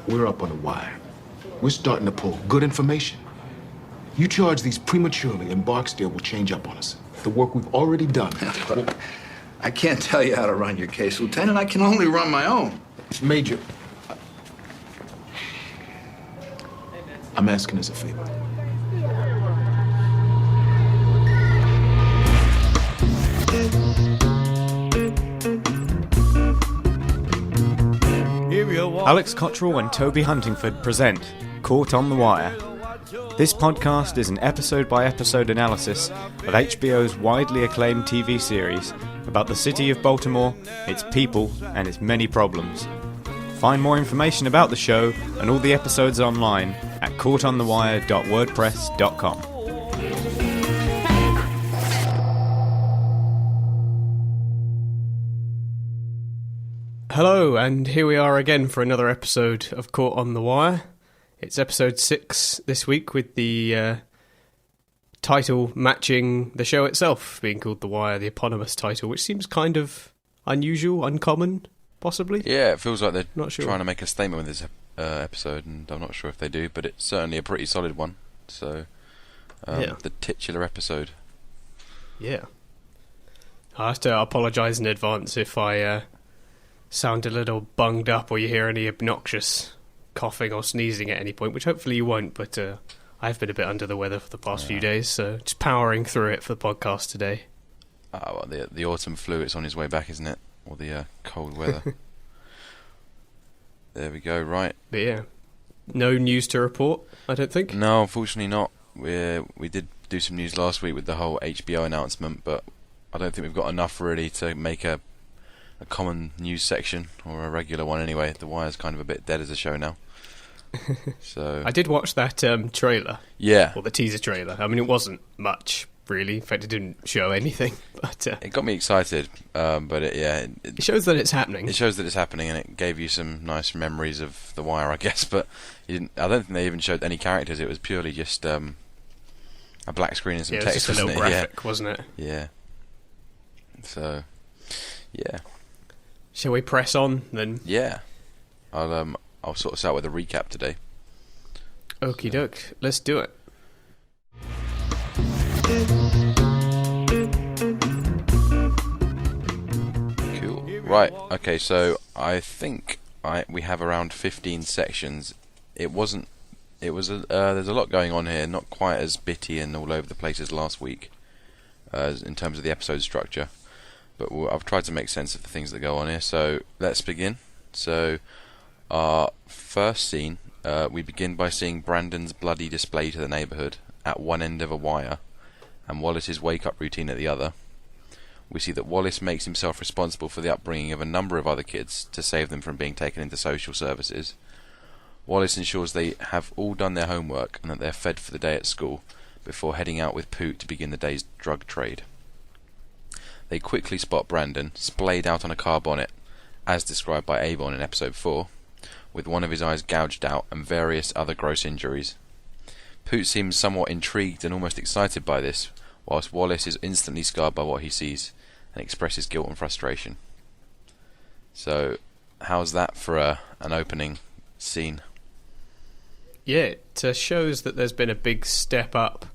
We're up on the wire. We're starting to pull good information. You charge these prematurely, and Barksdale will change up on us. The work we've already done. Look, I can't tell you how to run your case, Lieutenant. I can only run my own. Major, I'm asking as a favor. Alex Cottrell and Toby Huntingford present Caught on the Wire. This podcast is an episode-by-episode analysis of HBO's widely acclaimed TV series about the city of Baltimore, its people, and its many problems. Find more information about the show and all the episodes online at caughtonthewire.wordpress.com. Hello, and here we are again for another episode of Caught on the Wire. It's episode 6 this week, with the title matching the show itself, being called The Wire, the eponymous title, which seems kind of unusual, uncommon, possibly. Yeah, it feels like they're not sure. Trying to make a statement with this episode, and I'm not sure if they do, but it's certainly a pretty solid one. So, the titular episode. Yeah. I have to apologise in advance if I sound a little bunged up or you hear any obnoxious coughing or sneezing at any point, which hopefully you won't, but I've been a bit under the weather for the past few days, so just powering through it for the podcast today. Well, the autumn flu, it's on its way back, isn't it? Or the cold weather. There we go, right. But yeah, no news to report, I don't think. No, unfortunately not. We did do some news last week with the whole HBO announcement, but I don't think we've got enough really to make a common news section, or a regular one anyway. The Wire's kind of a bit dead as a show now. So I did watch that trailer. Yeah. Or the teaser trailer. I mean, it wasn't much, really. In fact, it didn't show anything. But it got me excited, but it shows that it's happening. It shows that it's happening, and it gave you some nice memories of The Wire, I guess. But I don't think they even showed any characters. It was purely just a black screen and some text, just a little graphic, wasn't it? Yeah. So, yeah. Shall we press on then? Yeah. I'll sort us out with a recap today. Okie doke, let's do it. Cool. Right. Okay. So I think we have around 15 sections. There's a lot going on here. Not quite as bitty and all over the place as last week, in terms of the episode structure. But I've tried to make sense of the things that go on here. So let's begin. So our first scene, we begin by seeing Brandon's bloody display to the neighbourhood at one end of a wire, and Wallace's wake-up routine at the other. We see that Wallace makes himself responsible for the upbringing of a number of other kids to save them from being taken into social services. Wallace ensures they have all done their homework and that they're fed for the day at school before heading out with Poot to begin the day's drug trade. They quickly spot Brandon, splayed out on a car bonnet, as described by Avon in episode 4, with one of his eyes gouged out and various other gross injuries. Poot seems somewhat intrigued and almost excited by this, whilst Wallace is instantly scarred by what he sees and expresses guilt and frustration. So, how's that for an opening scene? Yeah, it shows that there's been a big step up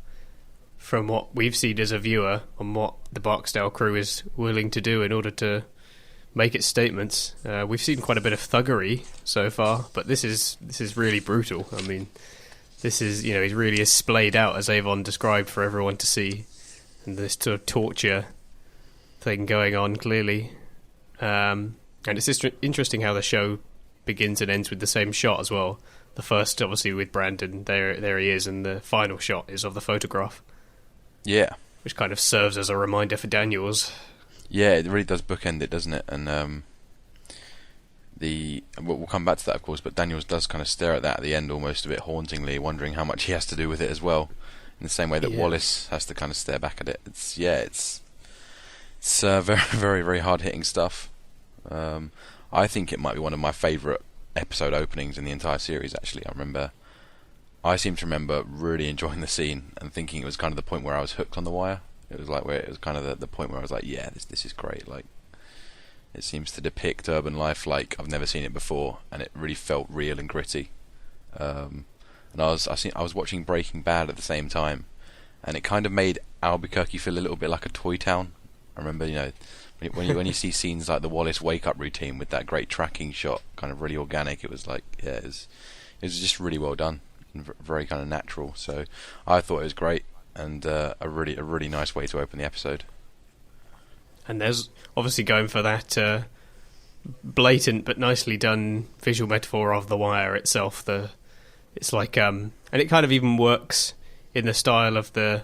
from what we've seen as a viewer on what the Barksdale crew is willing to do in order to make its statements. We've seen quite a bit of thuggery so far, but this is really brutal. I mean, this is, he really is splayed out, as Avon described, for everyone to see, and this sort of torture thing going on clearly. And it's just interesting how the show begins and ends with the same shot as well. The first, obviously, with Brandon, there he is, and the final shot is of the photograph. Yeah. Which kind of serves as a reminder for Daniels. Yeah, it really does bookend it, doesn't it? And we'll come back to that, of course, but Daniels does kind of stare at that at the end almost a bit hauntingly, wondering how much he has to do with it as well, in the same way that Wallace has to kind of stare back at it. It's very, very, very hard-hitting stuff. I think it might be one of my favourite episode openings in the entire series, actually. I seem to remember really enjoying the scene and thinking it was kind of the point where I was hooked on The Wire. It was like where it was kind of the point where I was like, yeah, this is great. Like, It seems to depict urban life like I've never seen it before, and it really felt real and gritty. And I was watching Breaking Bad at the same time, and it kind of made Albuquerque feel a little bit like a toy town. I remember, when you see scenes like the Wallace wake up routine with that great tracking shot, kind of really organic. It was like, it was just really well done and very kind of natural. So I thought it was great, and a really nice way to open the episode. And there's obviously going for that blatant but nicely done visual metaphor of the wire itself. It's like, and it kind of even works in the style of the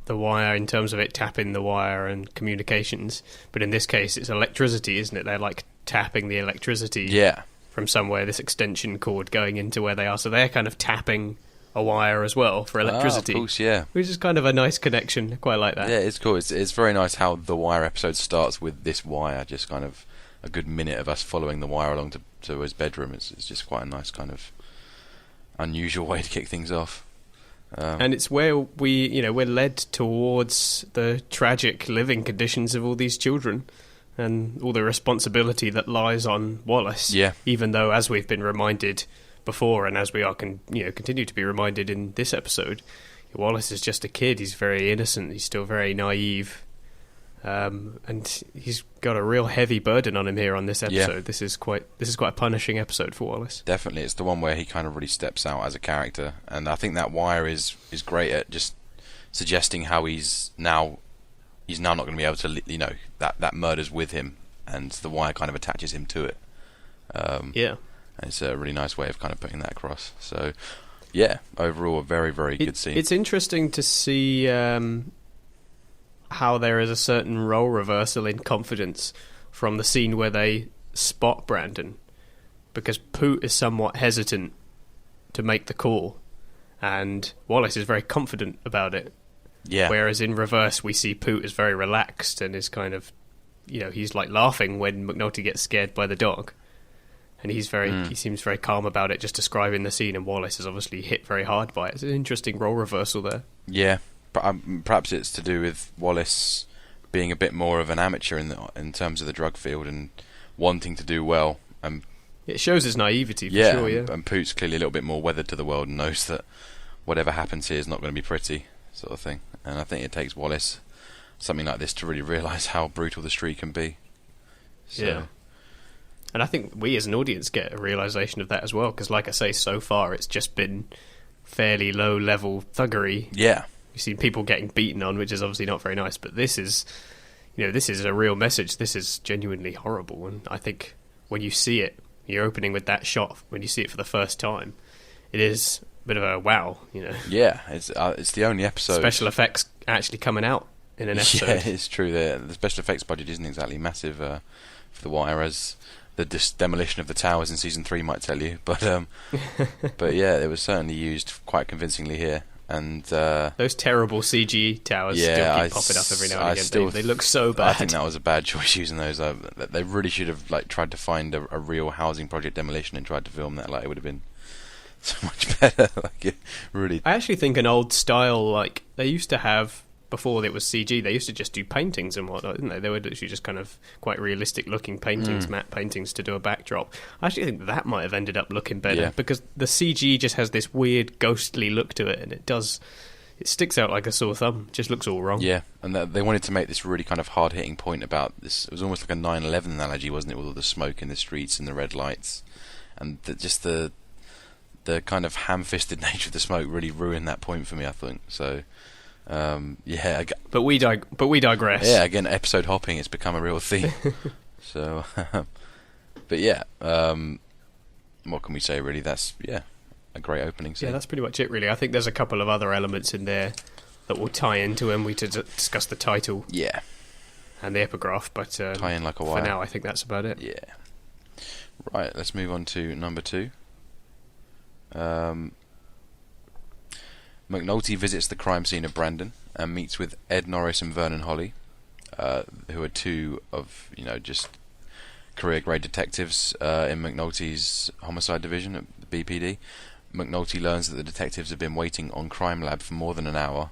wire in terms of it tapping the wire and communications. But in this case, it's electricity, isn't it? They're like tapping the electricity from somewhere, this extension cord going into where they are. So they're kind of tapping a wire as well for electricity. Of course, yeah. Which is kind of a nice connection. I quite like that. Yeah, it's cool. It's very nice how the Wire episode starts with this wire, just kind of a good minute of us following the wire along to his bedroom. It's just quite a nice kind of unusual way to kick things off. And it's where we're led towards the tragic living conditions of all these children and all the responsibility that lies on Wallace. Yeah. Even though, as we've been reminded before, and as we are continue to be reminded in this episode, Wallace is just a kid. He's very innocent. He's still very naive, and he's got a real heavy burden on him here on this episode. Yeah. This is quite a punishing episode for Wallace. Definitely, it's the one where he kind of really steps out as a character, and I think that wire is great at just suggesting how he's now not going to be able to, that murder's with him, and the wire kind of attaches him to it. Yeah. And it's a really nice way of kind of putting that across. So, yeah, overall a very, very good scene. It's interesting to see how there is a certain role reversal in confidence from the scene where they spot Brandon, because Poot is somewhat hesitant to make the call, and Wallace is very confident about it. Yeah. Whereas in reverse, we see Poot is very relaxed and is kind of, he's like laughing when McNulty gets scared by the dog. And he seems very calm about it, just describing the scene, and Wallace is obviously hit very hard by it. It's an interesting role reversal there. Yeah, perhaps it's to do with Wallace being a bit more of an amateur in terms of the drug field and wanting to do well. It shows his naivety, for sure, yeah. And Poot's clearly a little bit more weathered to the world and knows that whatever happens here is not going to be pretty, sort of thing. And I think it takes Wallace something like this to really realise how brutal the street can be. So. Yeah. And I think we as an audience get a realisation of that as well, because like I say, so far it's just been fairly low-level thuggery. Yeah. You've seen people getting beaten on, which is obviously not very nice, but this is a real message. This is genuinely horrible, and I think when you see it, you're opening with that shot, when you see it for the first time, it is a bit of a wow, Yeah, it's the only episode... Special effects actually coming out in an episode. Yeah, it's true. The special effects budget isn't exactly massive for The Wire, as the demolition of the towers in season 3 might tell you, but yeah, it was certainly used quite convincingly here. And those terrible CG towers still keep popping up every now and again. They look so bad. I think that was a bad choice using those. They really should have tried to find a real housing project demolition and tried to film that. It would have been so much better. Really. I actually think an old style, they used to have, before it was CG, they used to just do paintings and whatnot, didn't they? They were literally just kind of quite realistic looking paintings, matte paintings to do a backdrop. I actually think that might have ended up looking better, because the CG just has this weird ghostly look to it, and it sticks out like a sore thumb. It just looks all wrong. Yeah, and they wanted to make this really kind of hard-hitting point about this. It was almost like a 9/11 analogy, wasn't it, with all the smoke in the streets and the red lights, and just the kind of ham-fisted nature of the smoke really ruined that point for me, I think. So yeah, but we digress. Yeah, again, episode hopping, it's become a real theme. So but yeah, what can we say, really? That's a great opening scene. Yeah, that's pretty much it, really. I think there's a couple of other elements in there that will tie into when we discuss the title and the epigraph, but tie in like a wire. For now, I think that's about it. Yeah. Right, let's move on to number 2. McNulty visits the crime scene of Brandon and meets with Ed Norris and Vernon Holly, who are two of just career-grade detectives in McNulty's homicide division at the BPD. McNulty learns that the detectives have been waiting on Crime Lab for more than an hour,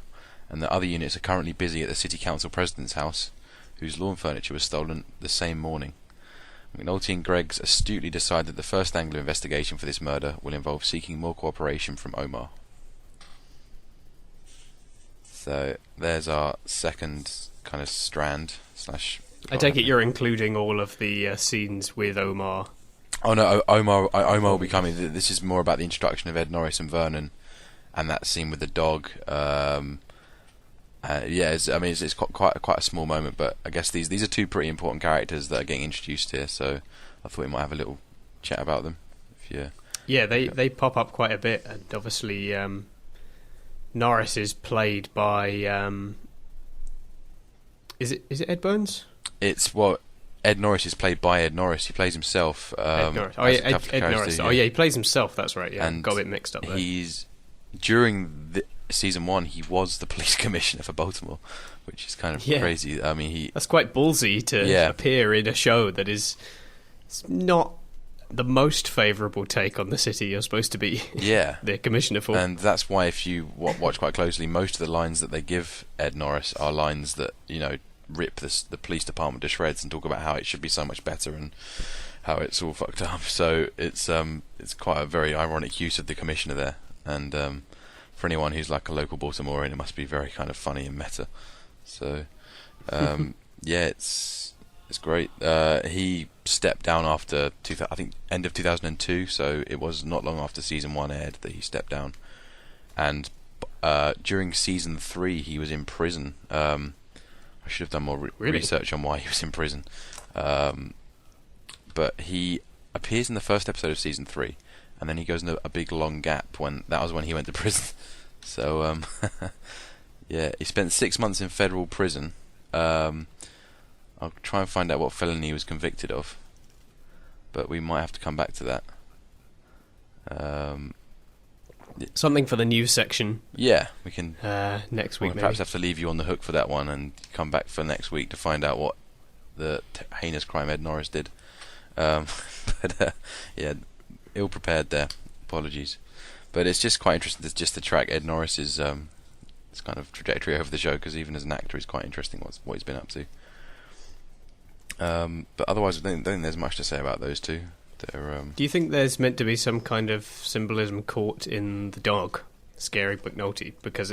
and that other units are currently busy at the City Council President's house, whose lawn furniture was stolen the same morning. McNulty and Greggs astutely decide that the first angle of investigation for this murder will involve seeking more cooperation from Omar. So there's our second kind of strand slash. I take it you're including all of the scenes with Omar. Oh no, Omar will be coming. This is more about the introduction of Ed Norris and Vernon, and that scene with the dog. It's quite a small moment, but I guess these are two pretty important characters that are getting introduced here. So I thought we might have a little chat about them. They pop up quite a bit, and obviously Norris is played by is it Ed Burns? Ed Norris is played by Ed Norris. He plays himself. Ed Norris. Ed Norris. Do, Oh yeah, he plays himself. That's right. Yeah, and got a bit mixed up there. During season 1, he was the police commissioner for Baltimore, which is kind of crazy. I mean, that's quite ballsy to appear in a show that is not the most favourable take on the city you're supposed to be the commissioner for. And that's why, if you watch quite closely, most of the lines that they give Ed Norris are lines that, rip the police department to shreds and talk about how it should be so much better and how it's all fucked up. So it's quite a very ironic use of the commissioner there. And for anyone who's like a local Baltimorean, it must be very kind of funny and meta. So it's great. He stepped down after I think end of 2002, so it was not long after season 1 aired that he stepped down. And during season 3, he was in prison. I should have done more research on why he was in prison. But he appears in the first episode of season 3, and then he goes into a big long gap that was when he went to prison. So he spent 6 months in federal prison. I'll try and find out what felony he was convicted of, but we might have to come back to that. Something for the news section. Yeah, we can next week. We'll perhaps have to leave you on the hook for that one and come back for next week to find out what the heinous crime Ed Norris did. Ill prepared there. Apologies, but it's just quite interesting to track Ed Norris's this kind of trajectory over the show, because even as an actor, he's quite interesting what he's been up to. But otherwise, I don't think there's much to say about those two. Do you think there's meant to be some kind of symbolism caught in the dog, Scary McNulty, because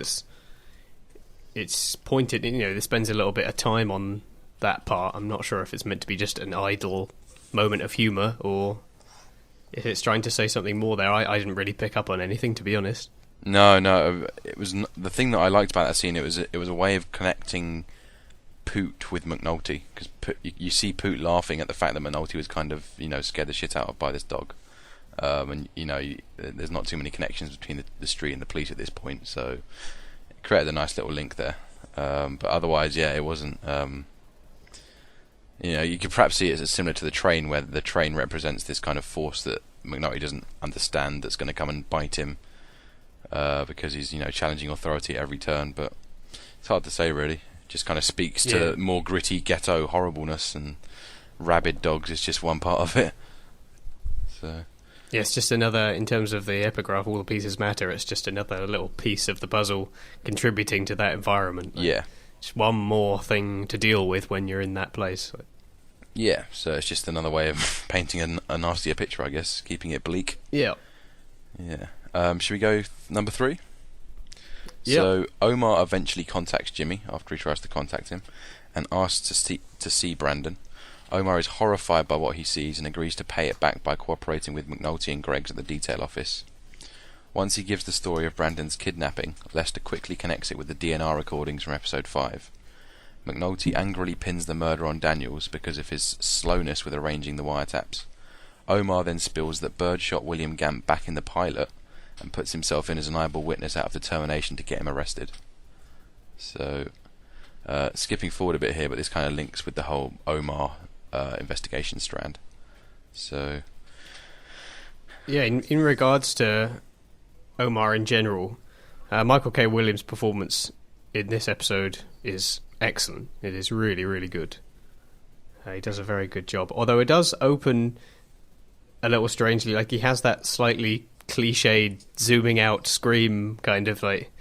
it's pointed, it spends a little bit of time on that part. I'm not sure if it's meant to be just an idle moment of humour or if it's trying to say something more there. I didn't really pick up on anything, to be honest. No, it was the thing that I liked about that scene. It was a way of connecting Poot with McNulty, because you see Poot laughing at the fact that McNulty was kind of scared the shit out of by this dog, and there's not too many connections between the street and the police at this point, so it created a nice little link there. But otherwise, it wasn't. You could perhaps see it as similar to the train, where the train represents this kind of force that McNulty doesn't understand, that's going to come and bite him because he's challenging authority at every turn. But it's hard to say, really. Just kind of speaks to more gritty ghetto horribleness, and rabid dogs is just one part of it. So it's just another, in terms of the epigraph, all the pieces matter. It's just another little piece of the puzzle contributing to that environment. Just one more thing to deal with when you're in that place. Yeah, so it's just another way of painting a nastier picture, I guess, keeping it bleak. Yeah. Should we go number 3? Yep. So Omar eventually contacts Jimmy after he tries to contact him and asks to see Brandon. Omar is horrified by what he sees and agrees to pay it back by cooperating with McNulty and Greggs at the detail office. Once he gives the story of Brandon's kidnapping, Lester quickly connects it with the DNR recordings from episode 5. McNulty angrily pins the murder on Daniels because of his slowness with arranging the wiretaps. Omar then spills that Bird shot William Gamp back in the pilot and puts himself in as an eyeball witness out of determination to get him arrested. So, skipping forward a bit here, but this kind of links with the whole Omar investigation strand. So, in regards to Omar in general, Michael K. Williams' performance in this episode is excellent. It is really, really good. He does a very good job. Although it does open a little strangely, like he has that slightly cliched zooming out scream, kind of like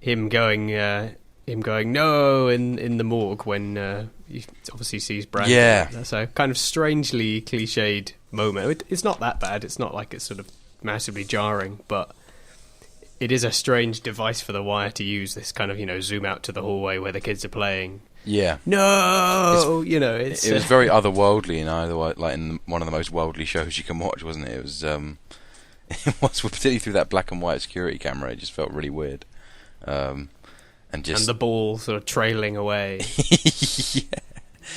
him going him going no in the morgue when he obviously sees Brand. Yeah. So kind of strangely cliched moment. It's not that bad. It's not like it's sort of massively jarring, but it is a strange device for the Wire to use. This kind of zoom out to the hallway where the kids are playing. Yeah. No, It was very otherworldly, like in one of the most worldly shows you can watch, wasn't it? It was, it was particularly through that black and white security camera. It just felt really weird, and the ball sort of trailing away.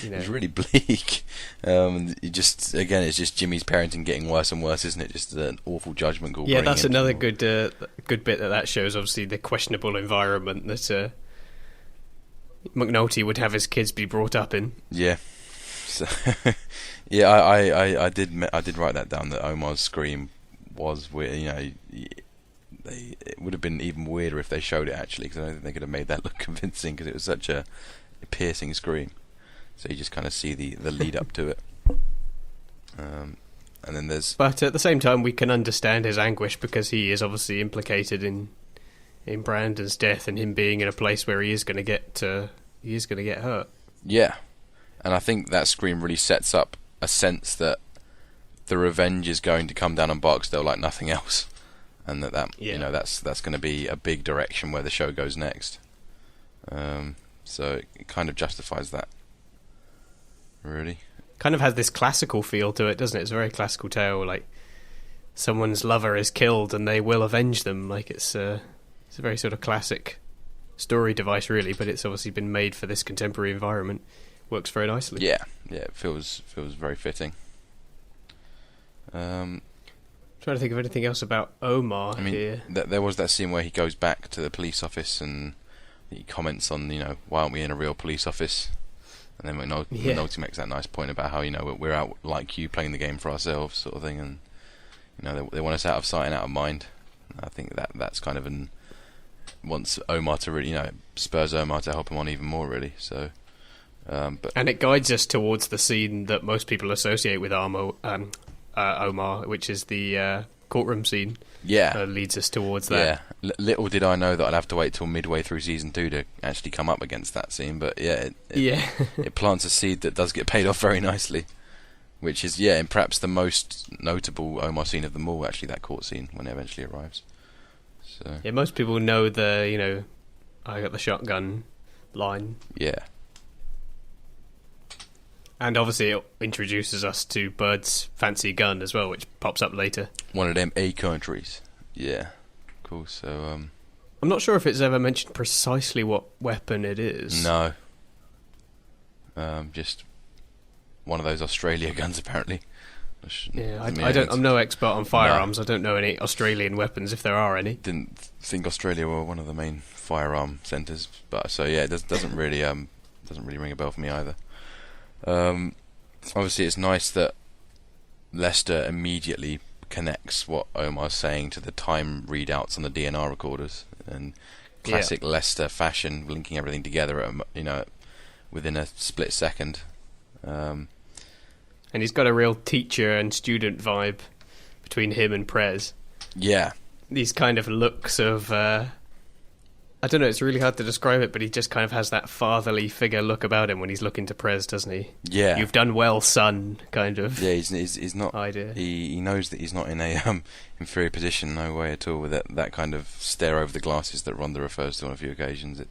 Yeah, it was really bleak. It's just Jimmy's parenting getting worse and worse, isn't it? Just an awful judgment call. Yeah, that's another good bit that shows. Obviously, the questionable environment that McNulty would have his kids be brought up in. Yeah. So, yeah, I did write that down. That Omar's scream was weird. It would have been even weirder if they showed it actually, because I don't think they could have made that look convincing, because it was such a piercing scream. So you just kind of see the lead up to it. And then there's. But at the same time, we can understand his anguish because he is obviously implicated in Brandon's death and him being in a place where he is going to get hurt. Yeah, and I think that scream really sets up a sense that the revenge is going to come down on Barksdale like nothing else, and that's going to be a big direction where the show goes next. So it kind of justifies that. Really, kind of has this classical feel to it, doesn't it? It's a very classical tale. Like someone's lover is killed and they will avenge them. Like it's a very sort of classic story device, really, but it's obviously been made for this contemporary environment. Works very nicely. Yeah, it feels very fitting. Trying to think of anything else about Omar here. There was that scene where he goes back to the police office and he comments on, why aren't we in a real police office? And then McNulty makes that nice point about how, we're out like you playing the game for ourselves, sort of thing, and they want us out of sight and out of mind. And I think that's kind of wants Omar to really, spurs Omar to help him on even more, really. So, and it guides us towards the scene that most people associate with Omar, which is the courtroom scene. Yeah, leads us towards that. Yeah, little did I know that I'd have to wait till midway through season 2 to actually come up against that scene. But yeah, it plants a seed that does get paid off very nicely. Which is and perhaps the most notable Omar scene of them all. Actually, that court scene when it eventually arrives. So. Yeah, most people know the I got the shotgun line. Yeah. And obviously it introduces us to Bird's fancy gun as well, which pops up later. One of them A countries. Yeah. Cool. So I'm not sure if it's ever mentioned precisely what weapon it is. No. Just one of those Australia guns apparently. Yeah, I'm no expert on firearms. No. I don't know any Australian weapons, if there are any. Didn't think Australia were one of the main firearm centres, but so yeah, it doesn't really ring a bell for me either. Obviously, it's nice that Lester immediately connects what Omar's saying to the time readouts on the DNR recorders, and classic Lester fashion, linking everything together within a split second. And he's got a real teacher and student vibe between him and Prez. Yeah. These kind of looks of... I don't know, it's really hard to describe it, but he just kind of has that fatherly figure look about him when he's looking to Prez, doesn't he? Yeah. You've done well, son, kind of. Yeah, he's not... idea. He knows that he's not in a inferior position, no way at all, with that kind of stare over the glasses that Rhonda refers to on a few occasions. It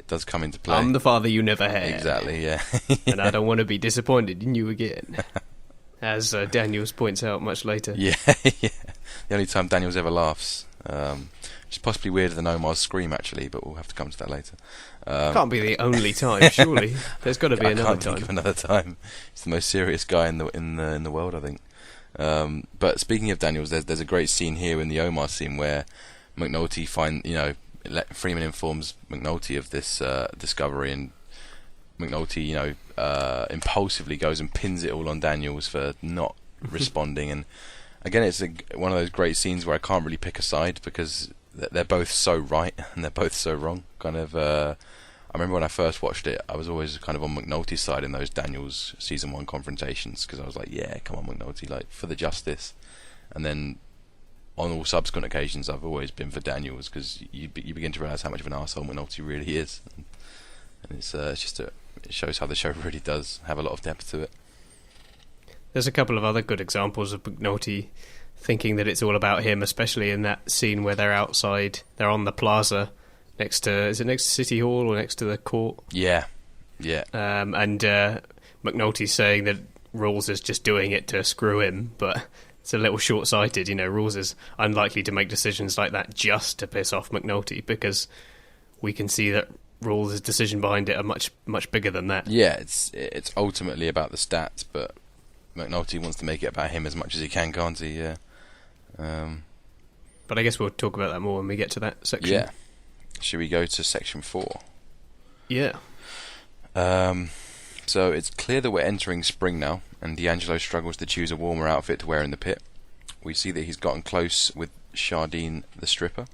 does come into play. I'm the father you never had. Exactly, yeah. And I don't want to be disappointed in you again. As Daniels points out much later. Yeah. The only time Daniels ever laughs. Which is possibly weirder than Omar's scream, actually, but we'll have to come to that later. Can't be the only time, surely. There's got to be another time. I can't think of another time. He's the most serious guy in the world, I think. But speaking of Daniels, there's a great scene here in the Omar scene where McNulty Freeman informs McNulty of this discovery, and McNulty, impulsively goes and pins it all on Daniels for not responding. And again, it's one of those great scenes where I can't really pick a side because they're both so right and they're both so wrong. Kind of, I remember when I first watched it, I was always kind of on McNulty's side in those Daniels season 1 confrontations, because I was like, yeah, come on McNulty, like for the justice. And then on all subsequent occasions, I've always been for Daniels, because you begin to realise how much of an arsehole McNulty really is, and it's just it shows how the show really does have a lot of depth to it. There's a couple of other good examples of McNulty thinking that it's all about him, especially in that scene where they're outside, they're on the plaza next to City Hall or next to the court? Yeah. And McNulty's saying that Rules is just doing it to screw him, but it's a little short-sighted. Rules is unlikely to make decisions like that just to piss off McNulty, because we can see that Rules' decision behind it are much, much bigger than that. Yeah, it's ultimately about the stats, but McNulty wants to make it about him as much as he can, can't he? Yeah. But I guess we'll talk about that more when we get to that section. Yeah. Should we go to section 4? Yeah. So it's clear that we're entering spring now, and D'Angelo struggles to choose a warmer outfit to wear in the pit. We see that he's gotten close with Chardine the stripper.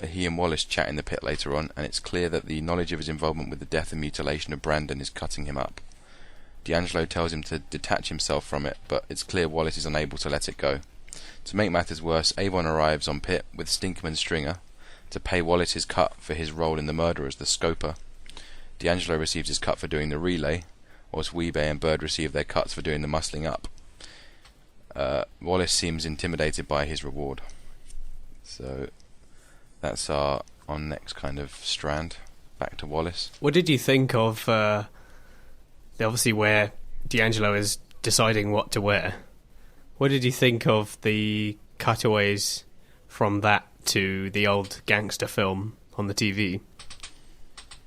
He and Wallace chat in the pit later on, and it's clear that the knowledge of his involvement with the death and mutilation of Brandon is cutting him up. D'Angelo tells him to detach himself from it, but it's clear Wallace is unable to let it go. To make matters worse, Avon arrives on pit with Stinkman Stringer to pay Wallace his cut for his role in the murder as the scoper. D'Angelo receives his cut for doing the relay, whilst Weebay and Bird receive their cuts for doing the muscling up. Wallace seems intimidated by his reward. So that's our next kind of strand. Back to Wallace. What did you think of obviously where D'Angelo is deciding what to wear? What did you think of the cutaways from that to the old gangster film on the TV?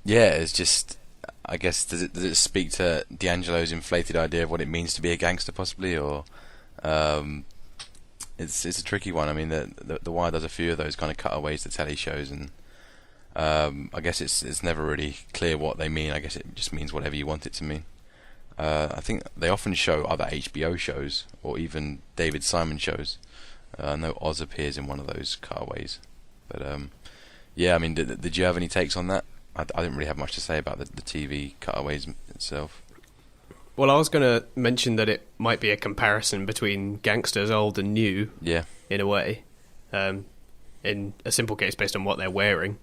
Yeah, it's just, I guess, does it speak to D'Angelo's inflated idea of what it means to be a gangster, possibly, or it's a tricky one. I mean, the Wire does a few of those kind of cutaways to telly shows, and I guess it's never really clear what they mean. I guess it just means whatever you want it to mean. I think they often show other HBO shows or even David Simon shows. I know Oz appears in one of those cutaways, but yeah, I mean, did you have any takes on that? I didn't really have much to say about the TV cutaways itself. Well, I was going to mention that it might be a comparison between gangsters old and new, Yeah, in a way, in a simple case based on what they're wearing,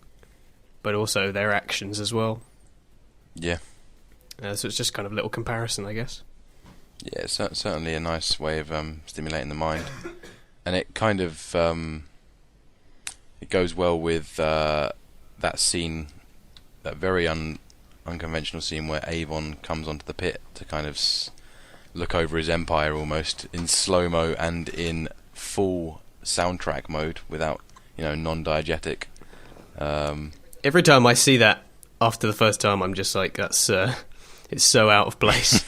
but also their actions as well. yeah. So it's just kind of a little comparison, I guess. Yeah, it's certainly a nice way of stimulating the mind, and it kind of it goes well with that scene, that very unconventional scene where Avon comes onto the pit to kind of look over his empire almost in slow-mo and in full soundtrack mode without, non-diegetic. Every time I see that after the first time, I'm just like, it's so out of place.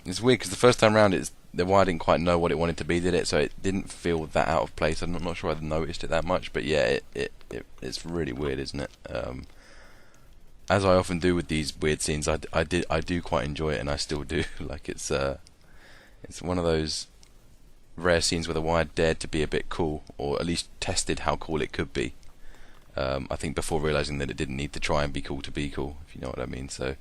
It's weird because the first time round, the Wire didn't quite know what it wanted to be, did it? So it didn't feel that out of place. I'm not sure I'd noticed it that much, but yeah, it's really weird, isn't it? As I often do with these weird scenes, I do quite enjoy it, and I still do. Like it's one of those rare scenes where the Wire dared to be a bit cool, or at least tested how cool it could be. I think before realising that it didn't need to try and be cool to be cool, if you know what I mean. So.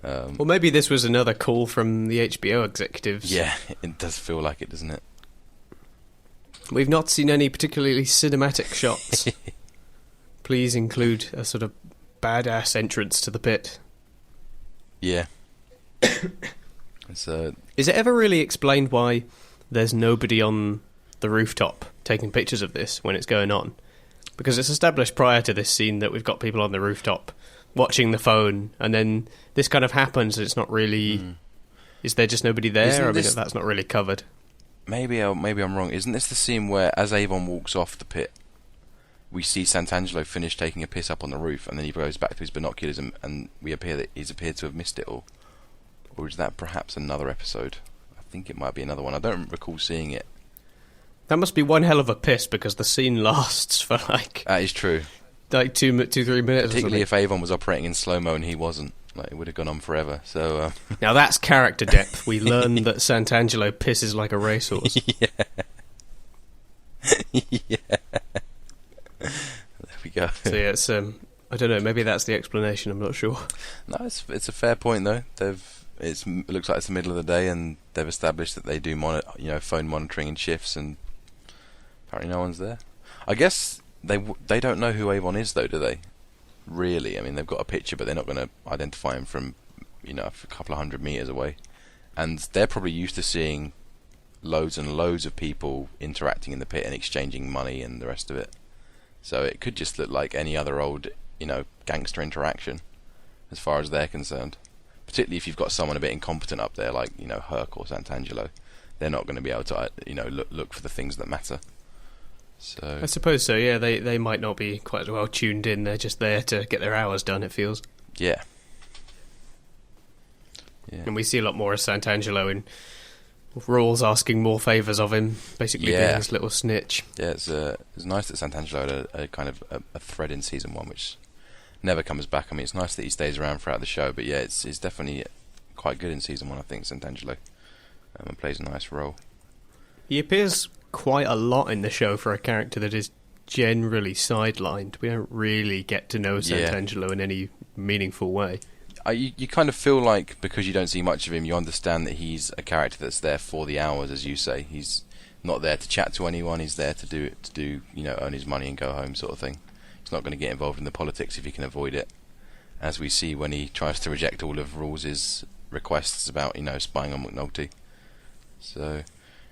Well, maybe this was another call from the HBO executives. Yeah, it does feel like it, doesn't it? We've not seen any particularly cinematic shots. Please include a sort of badass entrance to the pit. Yeah. Is it ever really explained why there's nobody on the rooftop taking pictures of this when it's going on? Because it's established prior to this scene that we've got people on the rooftop watching the phone, and then this kind of happens, and it's not really... Is there just nobody there? That's not really covered. Maybe I'm wrong. Isn't this the scene where, as Avon walks off the pit, we see Sant'Angelo finish taking a piss up on the roof, and then he goes back to his binoculars, and we appear that he's appeared to have missed it all? Or is that perhaps another episode? I think it might be another one. I don't recall seeing it. That must be one hell of a piss, because the scene lasts for That is true. 3 minutes. Particularly if Avon was operating in slow-mo and he wasn't. Like, it would have gone on forever. So now that's character depth. We learn that Sant'Angelo pisses like a racehorse. Yeah. Yeah. There we go. So yeah, it's I don't know. Maybe that's the explanation. I'm not sure. No, it's a fair point though. It looks like it's the middle of the day, and they've established that they do phone monitoring in shifts, and Apparently no one's there. I guess they don't know who Avon is, though, do they? Really? I mean, they've got a picture, but they're not going to identify him from, a couple of 100 meters away. And they're probably used to seeing loads and loads of people interacting in the pit and exchanging money and the rest of it. So it could just look like any other old, gangster interaction, as far as they're concerned. Particularly if you've got someone a bit incompetent up there, like, Herc or Sant'Angelo. They're not going to be able to, look for the things that matter. So I suppose so, yeah. They might not be quite as well tuned in. They're just there to get their hours done, it feels. Yeah. And we see a lot more of Sant'Angelo in Rawls asking more favours of him, basically being his little snitch. Yeah, it's nice that Sant'Angelo had a kind of a thread in season 1, which never comes back. I mean, it's nice that he stays around throughout the show, but yeah, it's definitely quite good in season 1, I think, Sant'Angelo. And plays a nice role. He appears quite a lot in the show for a character that is generally sidelined. We don't really get to know Sant'Angelo in any meaningful way. You kind of feel like, because you don't see much of him, you understand that he's a character that's there for the hours, as you say. He's not there to chat to anyone. He's there to earn his money and go home, sort of thing. He's not going to get involved in the politics if he can avoid it, as we see when he tries to reject all of Rawls' requests about spying on McNulty. So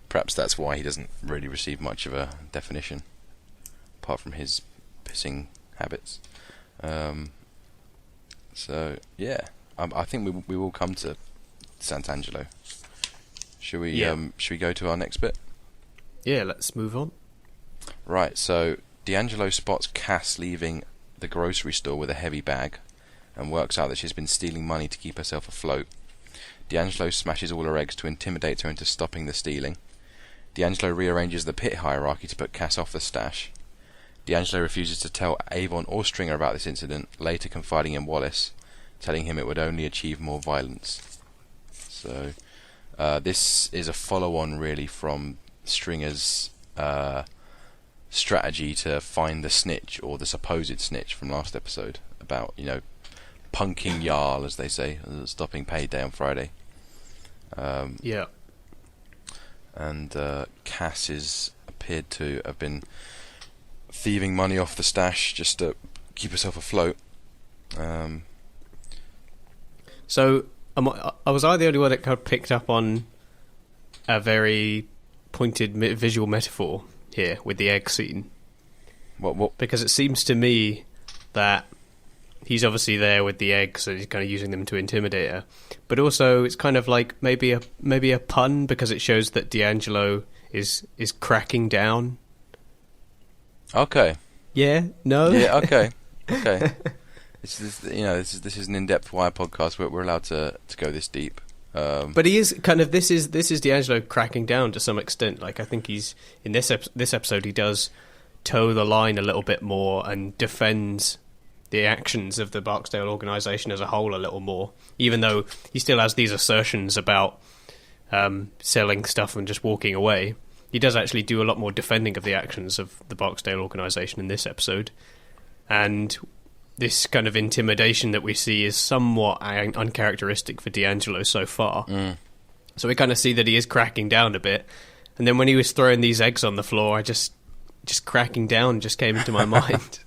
perhaps that's why he doesn't really receive much of a definition, apart from his pissing habits. So yeah, I think we will come to Sant'Angelo. Should we go to our next bit? Yeah, let's move on. Right, so D'Angelo spots Cass leaving the grocery store with a heavy bag, and works out that she's been stealing money to keep herself afloat. D'Angelo smashes all her eggs to intimidate her into stopping the stealing. D'Angelo rearranges the pit hierarchy to put Cass off the stash. D'Angelo refuses to tell Avon or Stringer about this incident, later confiding in Wallace, telling him it would only achieve more violence. So, this is a follow-on, really, from Stringer's strategy to find the snitch, or the supposed snitch, from last episode, about, punking Jarl, as they say, stopping payday on Friday. Yeah. And Cass is appeared to have been thieving money off the stash just to keep herself afloat. So, was I the only one that kind of picked up on a very pointed visual metaphor here with the egg scene? What? Because it seems to me that he's obviously there with the eggs and he's kind of using them to intimidate her. But also, it's kind of like maybe a pun, because it shows that D'Angelo is cracking down. Okay. Yeah? No? Yeah. Okay. Okay. This is an in-depth Wire podcast. We're allowed to go this deep. But he is kind of this is D'Angelo cracking down to some extent. Like, I think he's in this episode he does toe the line a little bit more and defends the actions of the Barksdale organisation as a whole a little more, even though he still has these assertions about selling stuff and just walking away. He does actually do a lot more defending of the actions of the Barksdale organisation in this episode, and this kind of intimidation that we see is somewhat uncharacteristic for D'Angelo so far. So we kind of see that he is cracking down a bit, and then when he was throwing these eggs on the floor, I just cracking down just came into my mind.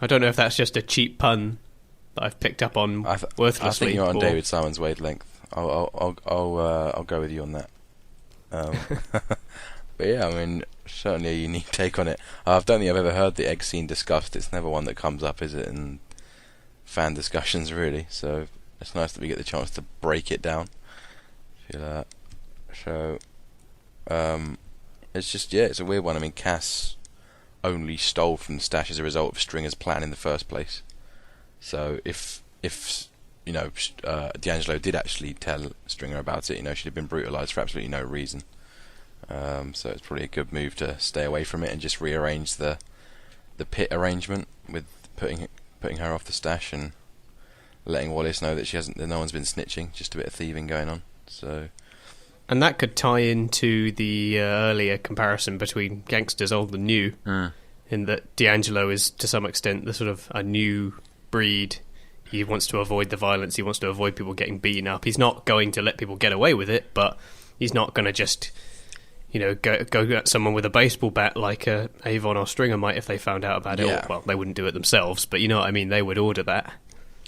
I don't know if that's just a cheap pun that I've picked up on worthlessly. I think you're on David Simon's wavelength. I'll go with you on that. But yeah, I mean, certainly a unique take on it. I don't think I've ever heard the egg scene discussed. It's never one that comes up, is it, in fan discussions, really? So it's nice that we get the chance to break it down. So it's just, it's a weird one. I mean, Cass only stole from the stash as a result of Stringer's plan in the first place. So if D'Angelo did actually tell Stringer about it, she'd have been brutalised for absolutely no reason. So it's probably a good move to stay away from it and just rearrange the pit arrangement with putting her off the stash and letting Wallace know that no one's been snitching, just a bit of thieving going on. So, and that could tie into the earlier comparison between gangsters old and new, in that D'Angelo is to some extent the sort of a new breed. He wants to avoid the violence. He wants to avoid people getting beaten up. He's not going to let people get away with it, but he's not going to just go at someone with a baseball bat like Avon or Stringer might if they found out about it. Yeah. Well, they wouldn't do it themselves, but you know what I mean. They would order that.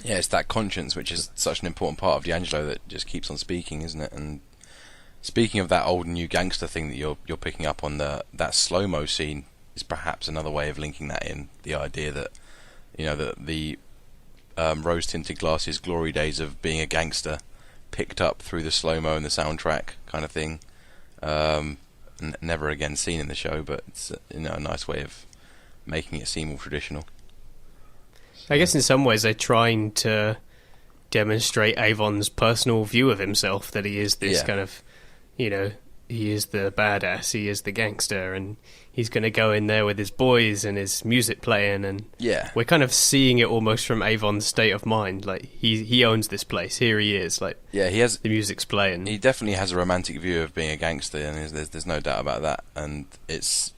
Yeah, it's that conscience which is such an important part of D'Angelo that just keeps on speaking, isn't it? And speaking of that old and new gangster thing that you're picking up on, that slow-mo scene is perhaps another way of linking that in. The idea that the rose-tinted glasses glory days of being a gangster picked up through the slow-mo and the soundtrack kind of thing. Never again seen in the show, but it's a nice way of making it seem more traditional. I guess in some ways they're trying to demonstrate Avon's personal view of himself, that he is this kind of, he is the badass, he is the gangster, and he's going to go in there with his boys and his music playing, and we're kind of seeing it almost from Avon's state of mind. Like he owns this place. Here he is. Like he has the music's playing. He definitely has a romantic view of being a gangster, and there's no doubt about that. And it's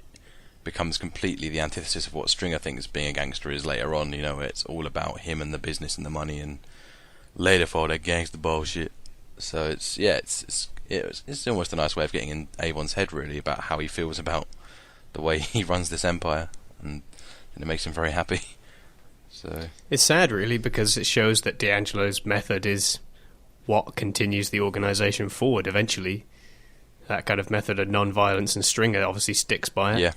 becomes completely the antithesis of what Stringer thinks being a gangster is later on. It's all about him and the business and the money, and later for that gangster bullshit. So it's almost a nice way of getting in Avon's head, really, about how he feels about the way he runs this empire, and it makes him very happy. So it's sad, really, because it shows that D'Angelo's method is what continues the organisation forward eventually. That kind of method of non-violence, and Stringer obviously sticks by it. Yeah.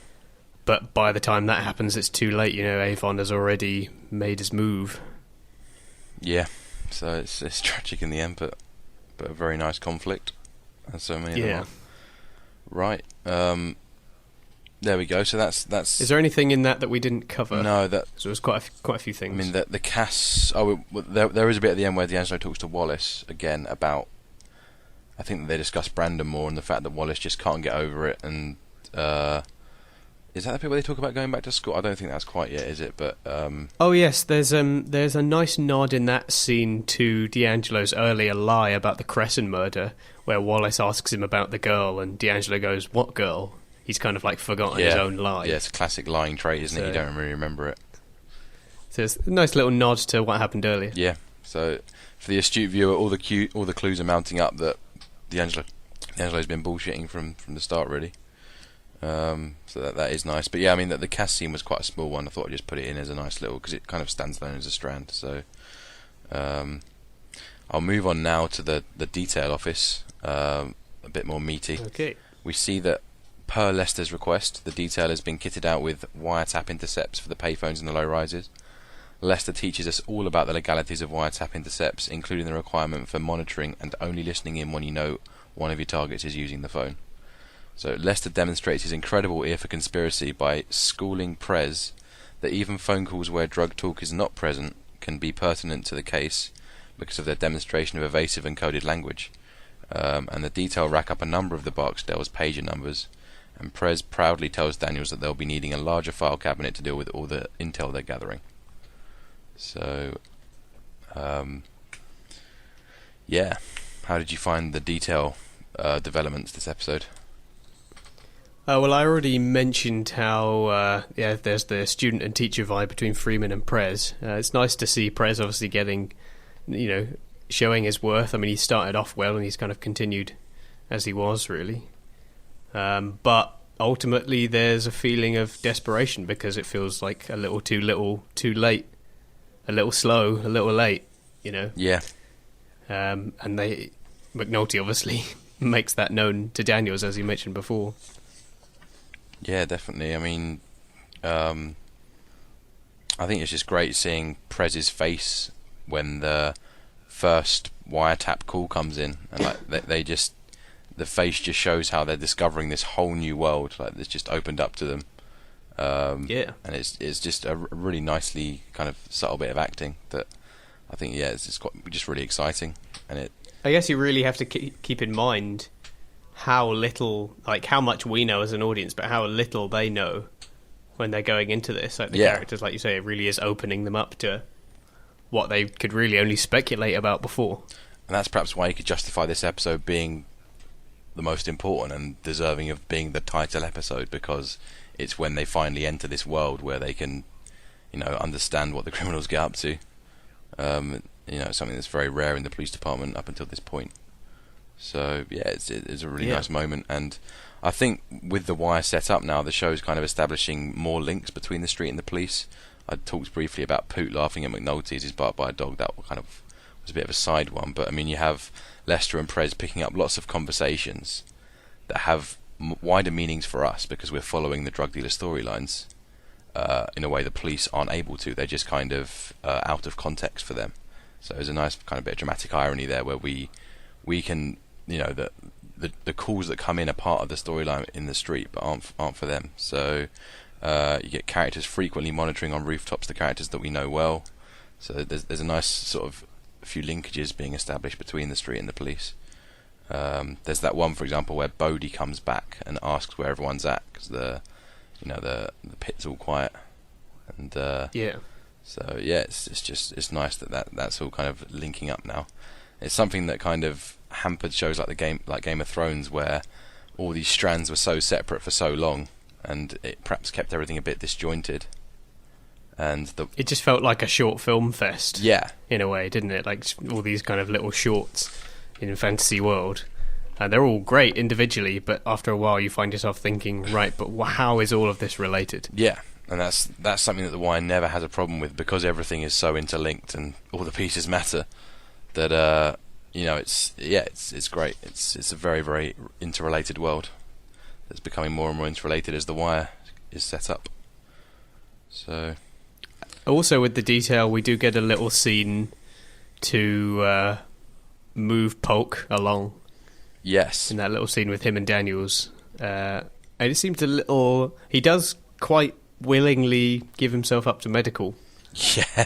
But by the time that happens, it's too late. Avon has already made his move. Yeah. So it's tragic in the end, but a very nice conflict. And so many of them are. Right. There we go. So that's. Is there anything in that we didn't cover? No, so there's quite a few things. I mean, the Cass. There is a bit at the end where D'Angelo talks to Wallace again about. I think that they discuss Brandon more and the fact that Wallace just can't get over it. And is that the bit where they talk about going back to school? I don't think that's quite yet, is it? But oh yes, there's a nice nod in that scene to D'Angelo's earlier lie about the Crescent murder, where Wallace asks him about the girl, and D'Angelo goes, "What girl?" He's kind of like forgotten his own lie. Yeah, it's a classic lying trait, isn't it? You don't really remember it. So it's a nice little nod to what happened earlier. Yeah. So for the astute viewer, all the clues are mounting up that D'Angelo's been bullshitting from the start, really. So that is nice. But yeah, I mean, the Cass scene was quite a small one. I thought I'd just put it in as a nice little, because it kind of stands alone as a strand. So I'll move on now to the detail office, a bit more meaty. Okay. We see that per Lester's request, the detail has been kitted out with wiretap intercepts for the payphones and the low-rises. Lester teaches us all about the legalities of wiretap intercepts, including the requirement for monitoring and only listening in when you know one of your targets is using the phone. So Lester demonstrates his incredible ear for conspiracy by schooling Prez that even phone calls where drug talk is not present can be pertinent to the case because of their demonstration of evasive and coded language. And the detail rack up a number of the Barksdale's pager numbers, and Prez proudly tells Daniels that they'll be needing a larger file cabinet to deal with all the intel they're gathering. So, yeah. How did you find the detail developments this episode? Well, I already mentioned how there's the student and teacher vibe between Freeman and Prez. It's nice to see Prez obviously getting, showing his worth. I mean, he started off well and he's kind of continued as he was, really. But ultimately there's a feeling of desperation because it feels like a little too late. A little slow, a little late, Yeah. And McNulty obviously makes that known to Daniels, as you mentioned before. Yeah, definitely. I mean, I think it's just great seeing Prez's face when the first wiretap call comes in, and like the face just shows how they're discovering this whole new world, like it's just opened up to them. And it's just a really nicely kind of subtle bit of acting that I think it's just really exciting, and I guess you really have to keep in mind how little, like how much we know as an audience, but how little they know when they're going into this. Like the characters, like you say, it really is opening them up to what they could really only speculate about before. And that's perhaps why you could justify this episode being the most important and deserving of being the title episode, because it's when they finally enter this world where they can, understand what the criminals get up to. Something that's very rare in the police department up until this point. So yeah, it's a really nice moment, and I think with the Wire set up now, the show's kind of establishing more links between the street and the police. I talked briefly about Poot laughing at McNulty as he's barked by a dog. That kind of was a bit of a side one, but I mean, you have Lester and Prez picking up lots of conversations that have wider meanings for us because we're following the drug dealer storylines in a way the police aren't able to. They're just kind of out of context for them. So there's a nice kind of bit of dramatic irony there where we can, you know, the calls that come in are part of the storyline in the street but aren't for them. So you get characters frequently monitoring on rooftops the characters that we know well. So there's a nice sort of few linkages being established between the street and the police. There's that one, for example, where Bodie comes back and asks where everyone's at because the pit's all quiet, and so yeah, it's nice that's all kind of linking up now. It's something that kind of hampered shows like Game of Thrones, where all these strands were so separate for so long, and it perhaps kept everything a bit disjointed. And it just felt like a short film fest, in a way, didn't it? Like all these kind of little shorts in a fantasy world, and they're all great individually, but after a while you find yourself thinking, right, but how is all of this related? Yeah, and that's something that the Wire never has a problem with, because everything is so interlinked and all the pieces matter. That it's great. It's a very, very interrelated world that's becoming more and more interrelated as the Wire is set up. So, also with the detail, we do get a little scene to move Polk along. Yes. In that little scene with him and Daniels. And it seems a little... He does quite willingly give himself up to medical. Yeah.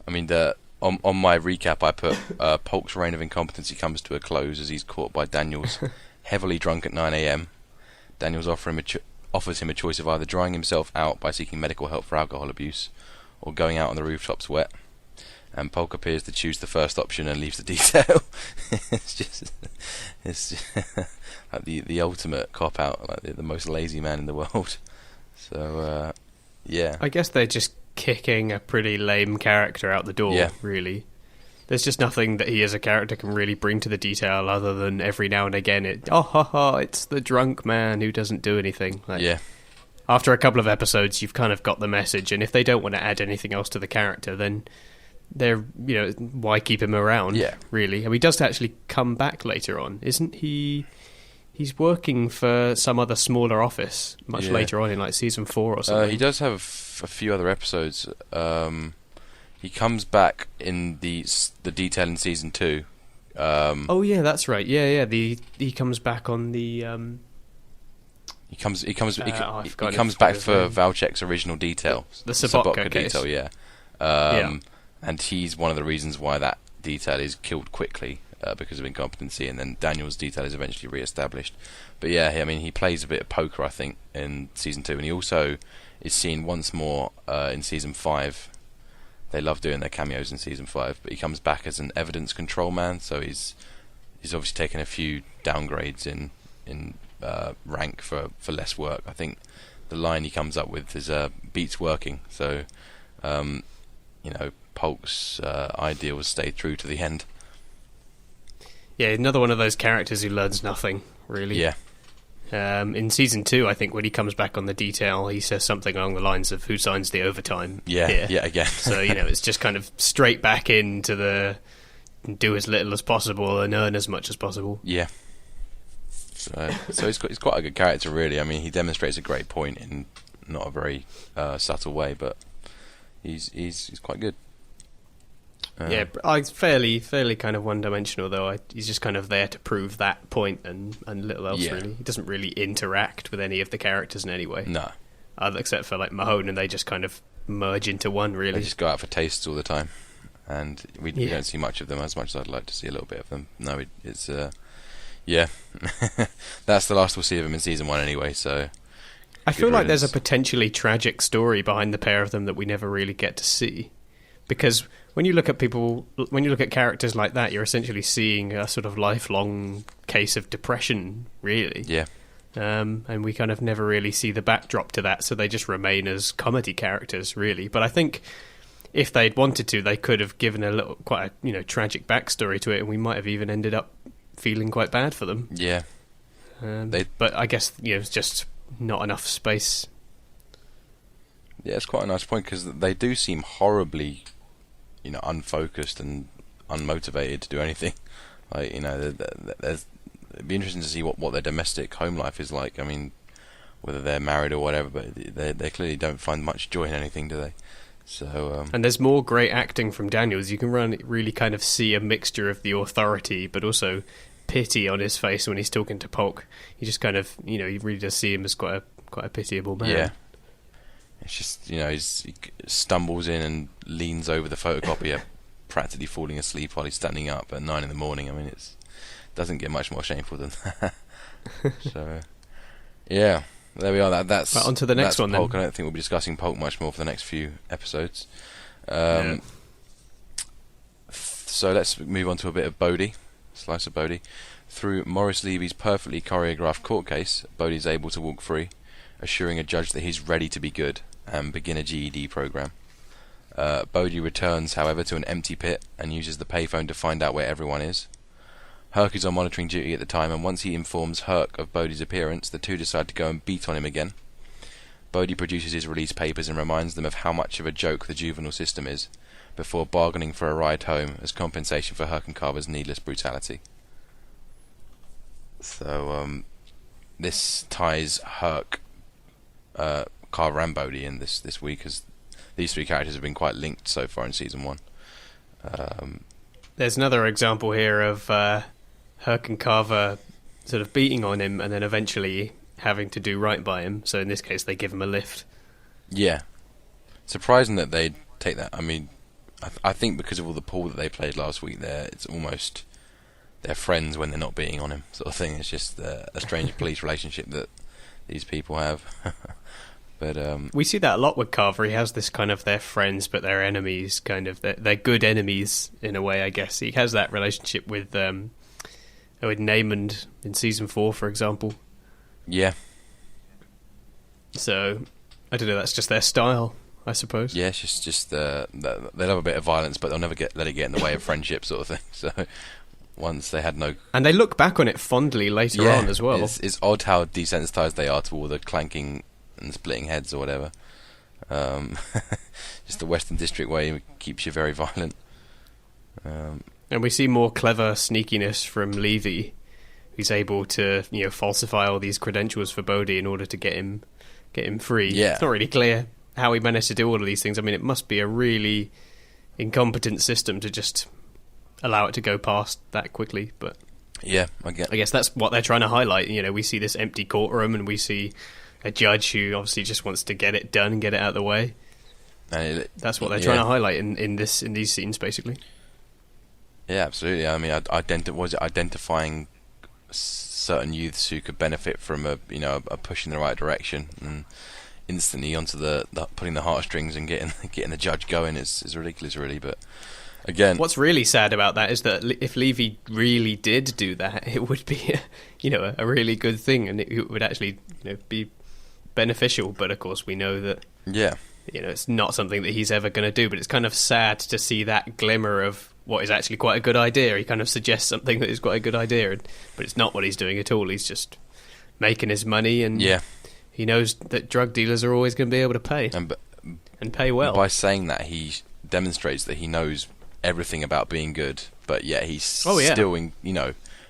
I mean, on my recap, I put Polk's reign of incompetency comes to a close as he's caught by Daniels, heavily drunk at 9 a.m. Daniels offers him a choice of either drying himself out by seeking medical help for alcohol abuse or going out on the rooftops wet. And Polk appears to choose the first option and leaves the detail. it's like the ultimate cop out, like the most lazy man in the world. So yeah, I guess they're just kicking a pretty lame character out the door. Really, there's just nothing that he as a character can really bring to the detail other than every now and again it's the drunk man who doesn't do anything. After a couple of episodes, you've kind of got the message, and if they don't want to add anything else to the character, then they're, why keep him around? Really. And he does actually come back later on, isn't he? He's working for some other smaller office much later on in like season 4 or something. He does have a few other episodes. He comes back in the detail in season 2. Oh yeah, that's right. Yeah. He comes back on the. He comes back for Valchek's original detail, the Sobotka case. Detail, and he's one of the reasons why that detail is killed quickly because of incompetency, and then Daniel's detail is eventually re-established. But yeah, I mean, he plays a bit of poker, I think, in season 2, and he also is seen once more in season 5. They love doing their cameos in season 5, but he comes back as an evidence control man, so he's obviously taken a few downgrades in rank for less work. I think the line he comes up with is beats working. So Polk's ideals stay true to the end. Yeah, another one of those characters who learns nothing, really. Yeah. In season 2, I think when he comes back on the detail, he says something along the lines of "Who signs the overtime?" Yeah, again. So it's just kind of straight back into the do as little as possible and earn as much as possible. Yeah. So he's quite a good character, really. I mean, he demonstrates a great point in not a very subtle way, but he's quite good. He's fairly kind of one-dimensional, though. He's just kind of there to prove that point and little else, really. He doesn't really interact with any of the characters in any way. No. Except for, like, Mahone, and they just kind of merge into one, really. They just go out for tastes all the time, and we don't see much of them, as much as I'd like to see a little bit of them. No, it's... that's the last we'll see of him in season 1 anyway, so... I feel like there's a potentially tragic story behind the pair of them that we never really get to see. Because when you look at characters like that, you're essentially seeing a sort of lifelong case of depression, really. Yeah. And we kind of never really see the backdrop to that, so they just remain as comedy characters, really. But I think if they'd wanted to, they could have given quite a tragic backstory to it, and we might have even ended up feeling quite bad for them. Yeah. But I guess it's just not enough space. Yeah, it's quite a nice point because they do seem horribly, unfocused and unmotivated to do anything. Like, it'd be interesting to see what their domestic home life is like. I mean, whether they're married or whatever, but they clearly don't find much joy in anything, do they? So. And there's more great acting from Daniels. You can really kind of see a mixture of the authority, but also pity on his face when he's talking to Polk. You just kind of, you really does see him as quite a pitiable man. Yeah. It's just, he stumbles in and leans over the photocopier, practically falling asleep while he's standing up at 9 a.m. I mean, it doesn't get much more shameful than that. So, yeah, there we are. That's on to the next one, Polk. then. I don't think we'll be discussing Polk much more for the next few episodes. So let's move on to a bit of Bodie. Slice of Bodie. Through Maurice Levy's perfectly choreographed court case, Bodie's able to walk free, assuring a judge that he's ready to be good and begin a GED program. Bodie returns, however, to an empty pit and uses the payphone to find out where everyone is. Herc is on monitoring duty at the time, and once he informs Herc of Bodie's appearance, the two decide to go and beat on him again. Bodie produces his release papers and reminds them of how much of a joke the juvenile system is, before bargaining for a ride home as compensation for Herc and Carver's needless brutality. So, this ties Herc, Carver and Bodie in this week, as these three characters have been quite linked so far in season 1. There's another example here of Herc and Carver sort of beating on him and then eventually having to do right by him. So in this case, they give him a lift. Yeah. Surprising that they'd take that. I mean, I think because of all the pool that they played last week there, it's almost they're friends when they're not beating on him sort of thing. It's just a strange police relationship that these people have. But we see that a lot with Carver. He has this kind of they're friends but they're enemies, kind of they're good enemies in a way, I guess. He has that relationship with Namond in season 4, for example. Yeah. So I don't know, that's just their style, I suppose. Yeah, it's just they love a bit of violence, but they'll never let it get in the way of friendship, sort of thing. So once they had no, and they look back on it fondly later on as well. It's odd how desensitized they are to all the clanking and splitting heads or whatever. Just the Western District way keeps you very violent. And we see more clever sneakiness from Levy. He's able to, falsify all these credentials for Bodie in order to get him free. Yeah. It's not really clear how he managed to do all of these things. I mean, it must be a really incompetent system to just allow it to go past that quickly. But yeah, I guess that's what they're trying to highlight. We see this empty courtroom and we see a judge who obviously just wants to get it done and get it out of the way. And that's what they're trying to highlight in these scenes, basically. Yeah, absolutely. I mean, identifying certain youths who could benefit from a push in the right direction, and instantly onto the putting the heartstrings and getting the judge going is ridiculous, really. But again, what's really sad about that is that if Levy really did do that, it would be a really good thing, and it would actually be beneficial. But of course, we know that it's not something that he's ever going to do. But it's kind of sad to see that glimmer of what is actually quite a good idea. He kind of suggests something that is quite a good idea, but it's not what he's doing at all. He's just making his money, and he knows that drug dealers are always going to be able to pay and pay well. By saying that, he demonstrates that he knows everything about being good, but yet he's still,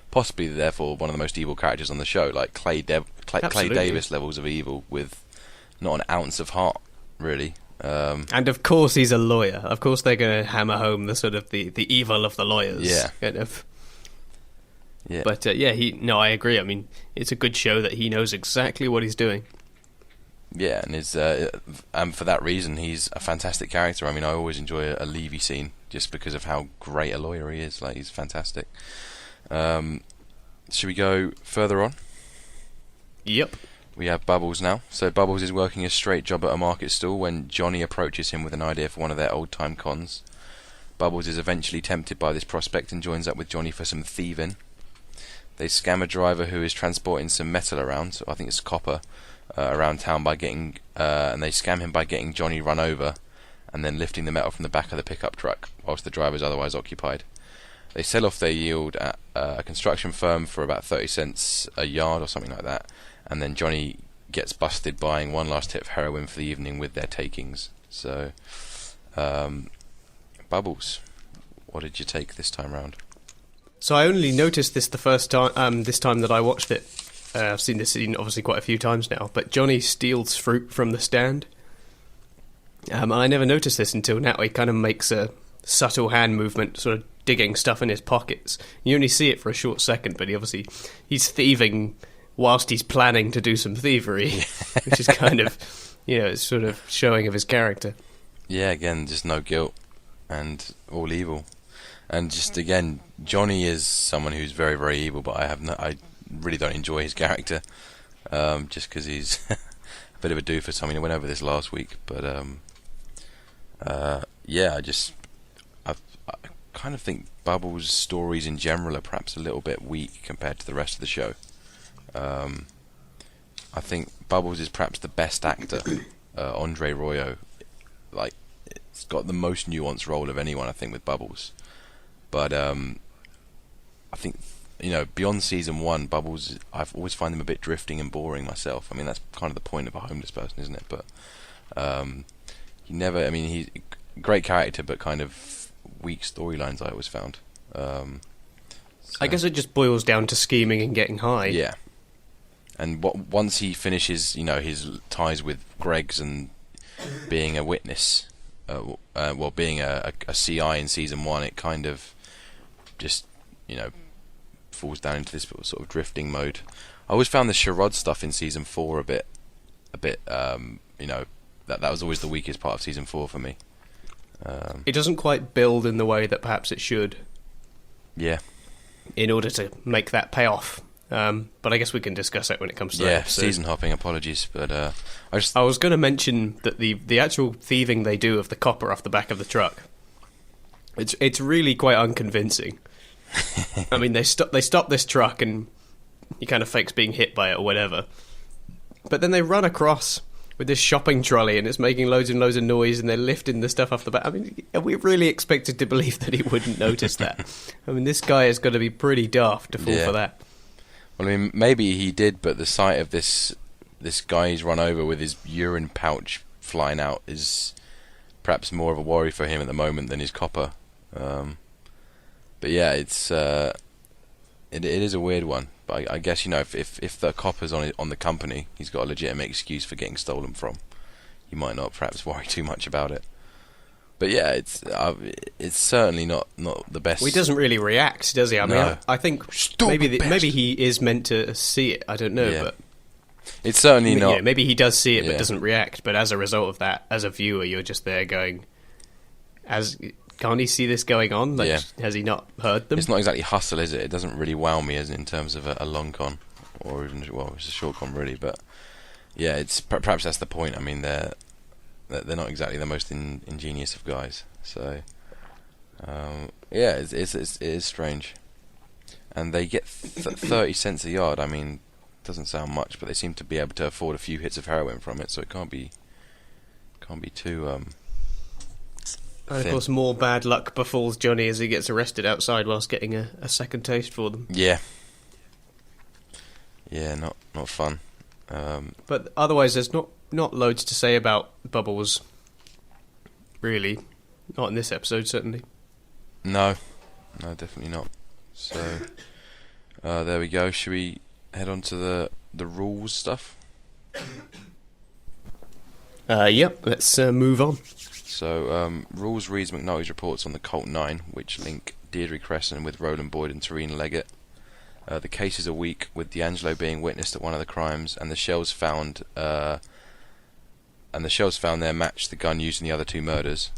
possibly therefore one of the most evil characters on the show, like Clay Davis levels of evil with not an ounce of heart, really. And of course he's a lawyer. Of course they're going to hammer home the sort of the evil of the lawyers. Yeah. Kind of. Yeah. But I agree. I mean, it's a good show that he knows exactly what he's doing. Yeah, and for that reason, he's a fantastic character. I mean, I always enjoy a Levy scene just because of how great a lawyer he is. Like, he's fantastic. Should we go further on? Yep. We have Bubbles now. So Bubbles is working a straight job at a market stall when Johnny approaches him with an idea for one of their old-time cons. Bubbles is eventually tempted by this prospect and joins up with Johnny for some thieving. They scam a driver who is transporting some metal around, so I think it's copper, around town by getting, and they scam him by getting Johnny run over and then lifting the metal from the back of the pickup truck whilst the driver is otherwise occupied. They sell off their yield at a construction firm for about 30 cents a yard or something like that, and then Johnny gets busted buying one last hit of heroin for the evening with their takings. So, Bubbles, what did you take this time round? So I only noticed this the first time, this time that I watched it. I've seen this scene obviously quite a few times now, but Johnny steals fruit from the stand. I never noticed this until now. He kind of makes a subtle hand movement, sort of digging stuff in his pockets. You only see it for a short second, but he's thieving whilst he's planning to do some thievery, which is kind of, it's sort of showing of his character. Yeah, again, just no guilt and all evil. And just again, Johnny is someone who's very, very evil, but I really don't enjoy his character, just because he's a bit of a doofus. I mean, I went over this last week, but yeah, I kind of think Bubbles' stories in general are perhaps a little bit weak compared to the rest of the show. I think Bubbles is perhaps the best actor. Andre Royo, it's got the most nuanced role of anyone, I think, with Bubbles. But I think, beyond season 1, Bubbles, I've always find him a bit drifting and boring myself. I mean, that's kind of the point of a homeless person, isn't it? But he's a great character, but kind of weak storylines, I always found. I guess it just boils down to scheming and getting high. Yeah. And once he finishes, his ties with Greg's and being a witness, being a CI in season 1, it kind of just, falls down into this sort of drifting mode. I always found the charade stuff in season 4 a bit, that was always the weakest part of season 4 for me. It doesn't quite build in the way that perhaps it should. Yeah. In order to make that pay off. But I guess we can discuss it when it comes to that episode. Season hopping, apologies, but I was going to mention that the actual thieving they do of the copper off the back of the truck, it's really quite unconvincing. I mean, they stop this truck and he kind of fakes being hit by it or whatever, but then they run across with this shopping trolley and it's making loads and loads of noise and they're lifting the stuff off the back. I mean, are we really expected to believe that he wouldn't notice that? I mean, this guy has got to be pretty daft to fall for that. Well, I mean, maybe he did, but the sight of this guy he's run over with his urine pouch flying out is perhaps more of a worry for him at the moment than his copper. But yeah, it is a weird one. But I guess, if the copper's on the company, he's got a legitimate excuse for getting stolen from. You might not perhaps worry too much about it. But yeah, it's certainly not the best. Well, he doesn't really react, does he? I mean, I think maybe he is meant to see it. I don't know, but it's certainly not. Maybe he does see it but doesn't react. But as a result of that, as a viewer, you're just there going, can't he see this going on? Has he not heard them? It's not exactly Hustle, is it? It doesn't really wow me in terms of a long con, or even it's a short con really. But yeah, it's perhaps that's the point. I mean, they're not exactly the most ingenious of guys. So, it is strange. And they get 30 cents a yard. I mean, doesn't sound much, but they seem to be able to afford a few hits of heroin from it, so it can't be too and of course, more bad luck befalls Johnny as he gets arrested outside whilst getting a second taste for them. Yeah, not fun. But otherwise, there's not loads to say about Bubbles, really. Not in this episode, certainly. No, definitely not. So, there we go. Should we head on to the rules stuff? Yep, let's move on. So, rules reads McNulty's reports on the Colt 9, which link Deirdre Crescent with Roland Boyd and Tareen Leggett. The cases are weak, with D'Angelo being witnessed at one of the crimes, and the shells found there match the gun used in the other two murders.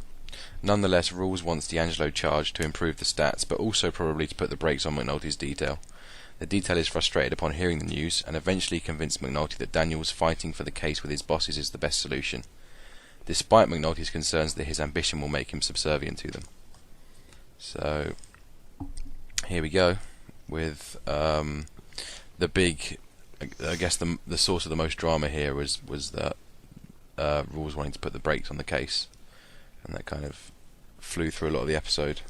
Nonetheless, Rules wants D'Angelo charged to improve the stats, but also probably to put the brakes on McNulty's detail. The detail is frustrated upon hearing the news, and eventually convinced McNulty that Daniels fighting for the case with his bosses is the best solution, despite McNulty's concerns that his ambition will make him subservient to them. So, here we go with the big, I guess the source of the most drama here was that Rules wanting to put the brakes on the case, and that kind of flew through a lot of the episode.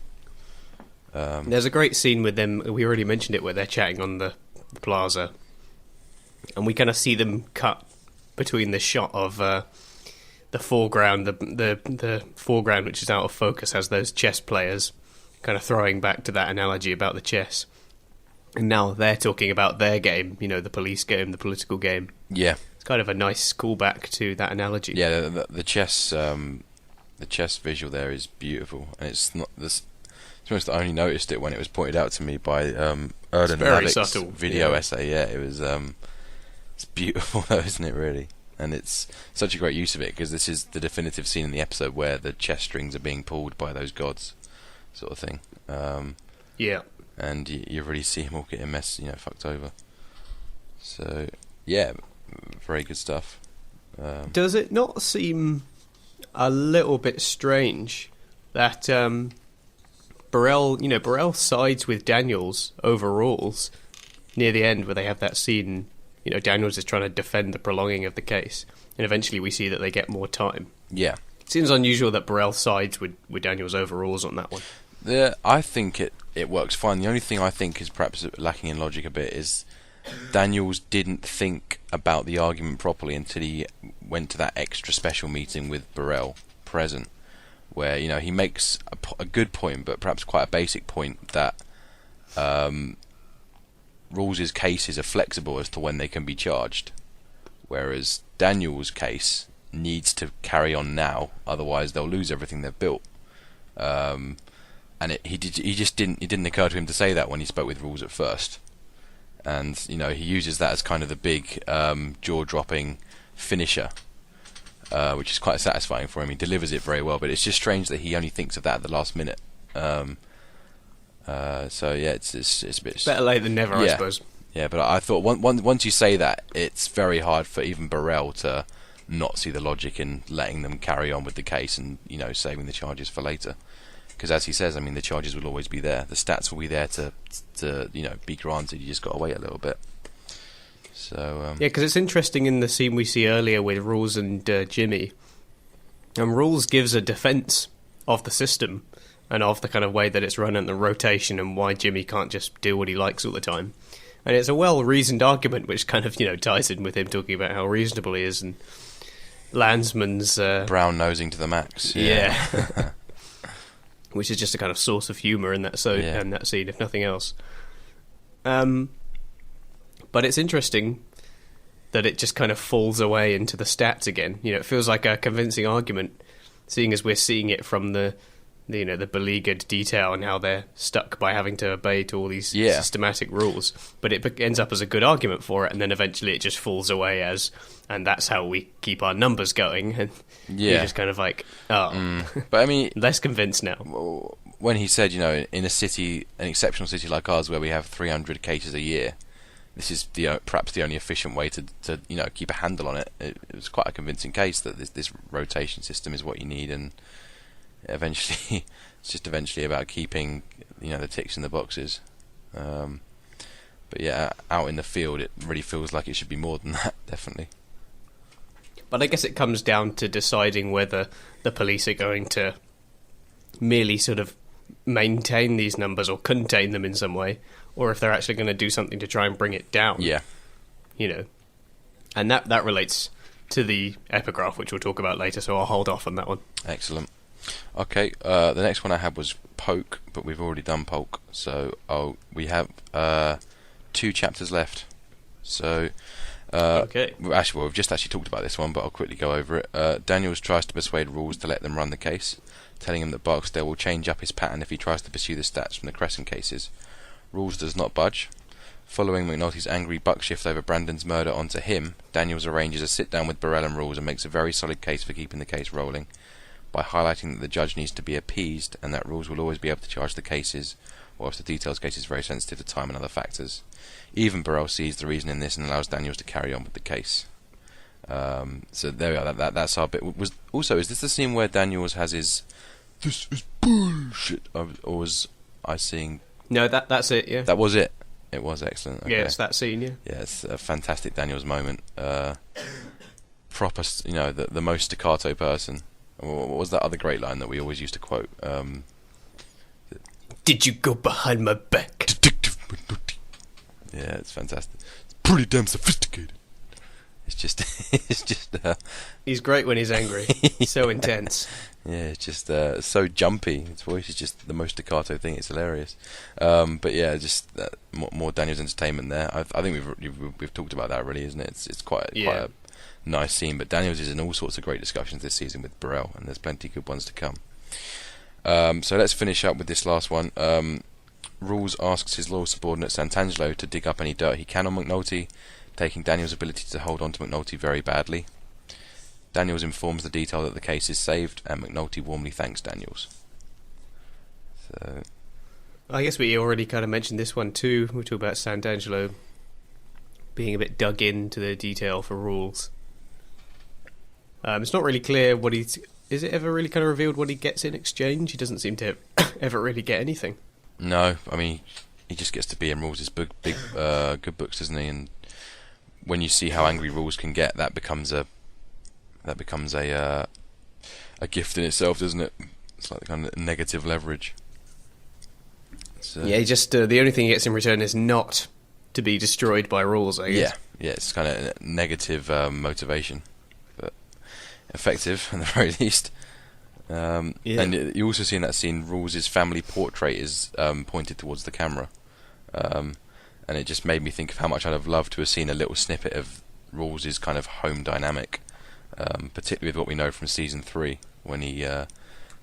There's a great scene with them. We already mentioned it, where they're chatting on the plaza, and we kind of see them cut between the shot of the foreground, the foreground which is out of focus, has those chess players, kind of throwing back to that analogy about the chess. And now they're talking about their game, the police game, the political game. Yeah. It's kind of a nice callback to that analogy. Yeah, the chess visual there is beautiful, and it's not this. To be honest, I only noticed it when it was pointed out to me by Erden Lavic's subtle, video essay. Yeah, it was. It's beautiful though, isn't it? Really, and it's such a great use of it, because this is the definitive scene in the episode where the chess strings are being pulled by those gods, sort of thing. Yeah. And you really see him all getting fucked over. So yeah, very good stuff. Does it not seem a little bit strange that Burrell sides with Daniels over Rawls near the end, where they have that scene? Daniels is trying to defend the prolonging of the case, and eventually we see that they get more time. Yeah. It seems unusual that Burrell sides with Daniels over Rawls on that one. I think it works fine. The only thing I think is perhaps lacking in logic a bit is Daniels didn't think about the argument properly until he went to that extra special meeting with Burrell present, where he makes a good point, but perhaps quite a basic point, that Rawls' cases are flexible as to when they can be charged, whereas Daniels' case needs to carry on now, otherwise they'll lose everything they've built. And it didn't occur to him to say that when he spoke with Rawls at first, and he uses that as kind of the big jaw-dropping finisher, which is quite satisfying for him. He delivers it very well, but it's just strange that he only thinks of that at the last minute. So yeah, it's a bit better late than never, I suppose. Yeah, but I thought once you say that, it's very hard for even Burrell to not see the logic in letting them carry on with the case and saving the charges for later. Because as he says, the charges will always be there. The stats will be there to be granted. You just got to wait a little bit. So yeah, because it's interesting in the scene we see earlier with Rawls and Jimmy, and Rawls gives a defence of the system and of the kind of way that it's run and the rotation, and why Jimmy can't just do what he likes all the time. And it's a well-reasoned argument, which kind of ties in with him talking about how reasonable he is, and Landsman's brown nosing to the max. Yeah. Which is just a kind of source of humour in that that scene, if nothing else. But it's interesting that it just kind of falls away into the stats again. It feels like a convincing argument, seeing as we're seeing it from the beleaguered detail and how they're stuck by having to obey to all these systematic rules. But it ends up as a good argument for it, and then eventually it just falls away and that's how we keep our numbers going. And you're just kind of like, But less convinced now. When he said, in a city, an exceptional city like ours, where we have 300 cases a year, this is perhaps the only efficient way to keep a handle on it. It was quite a convincing case that this rotation system is what you need, and eventually it's just about keeping the ticks in the boxes. But yeah, out in the field, it really feels like it should be more than that, definitely. But I guess it comes down to deciding whether the police are going to merely sort of maintain these numbers or contain them in some way, or if they're actually going to do something to try and bring it down. Yeah. And that relates to the epigraph, which we'll talk about later, so I'll hold off on that one. Excellent. Okay, the next one I had was Poke, but we've already done Poke, so we have 2 chapters left. So okay. We've just talked about this one, but I'll quickly go over it. Daniels tries to persuade Rawls to let them run the case, telling him that Barksdale will change up his pattern if he tries to pursue the stats from the Crescent cases. Rawls does not budge. Following McNulty's angry buckshift over Brandon's murder onto him, Daniels arranges a sit-down with Burrell and Rawls and makes a very solid case for keeping the case rolling, by highlighting that the judge needs to be appeased and that Rawls will always be able to charge the cases, whilst the details case is very sensitive to time and other factors. Even Burrell sees the reason in this and allows Daniels to carry on with the case. So there we are. That's our bit. Is this the scene where Daniels has his "this is bullshit"? Or was I seeing? No, that's it. Yeah, that was it. It was excellent. Okay. Yeah, it's that scene. Yeah, it's a fantastic Daniels moment. Proper, the most staccato person. What was that other great line that we always used to quote? Did you go behind my back? Detective McNulty. Yeah, it's fantastic. It's pretty damn sophisticated. It's just, He's great when he's angry. He's so intense. yeah, it's just so jumpy. His voice is just the most staccato thing. It's hilarious. But yeah, just more Daniel's entertainment there. I think we've talked about that really, isn't it? It's quite a nice scene. But Daniel's is in all sorts of great discussions this season with Burrell, and there's plenty of good ones to come. So let's finish up with this last one. Rules asks his loyal subordinate Santangelo to dig up any dirt he can on McNulty, taking Daniel's ability to hold on to McNulty very badly. Daniels informs the detail that the case is saved, and McNulty warmly thanks Daniels. So, I guess we already kind of mentioned this one too. We talked about Santangelo being a bit dug into the detail for rules. It's not really clear what he's... Is it ever really kind of revealed what he gets in exchange? He doesn't seem to ever really get anything. no, I mean, he just gets to be in Rules' big good books, doesn't he? And when you see how angry Rules can get, that becomes a gift in itself, doesn't it? It's like the kind of negative leverage. Yeah, he just the only thing he gets in return is not to be destroyed by Rules, I guess. Yeah, it's kind of a negative motivation, but effective at the very least. And you also see in that scene, Rules' family portrait is pointed towards the camera, and it just made me think of how much I'd have loved to have seen a little snippet of Rules' kind of home dynamic, particularly with what we know from season 3 when he,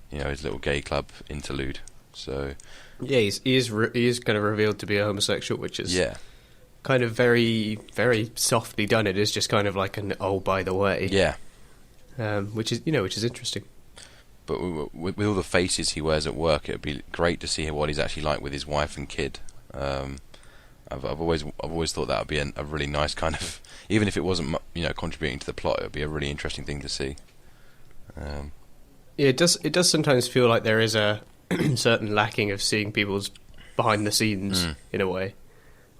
his little gay club interlude. So yeah, he is kind of revealed to be a homosexual, which is kind of very, very softly done. It is just kind of like an oh, by the way, which is interesting. But with all the faces he wears at work, it'd be great to see what he's actually like with his wife and kid. I've always thought that would be a really nice kind of, even if it wasn't contributing to the plot, it would be a really interesting thing to see. Yeah, it does sometimes feel like there is a certain lacking of seeing people's behind the scenes in a way,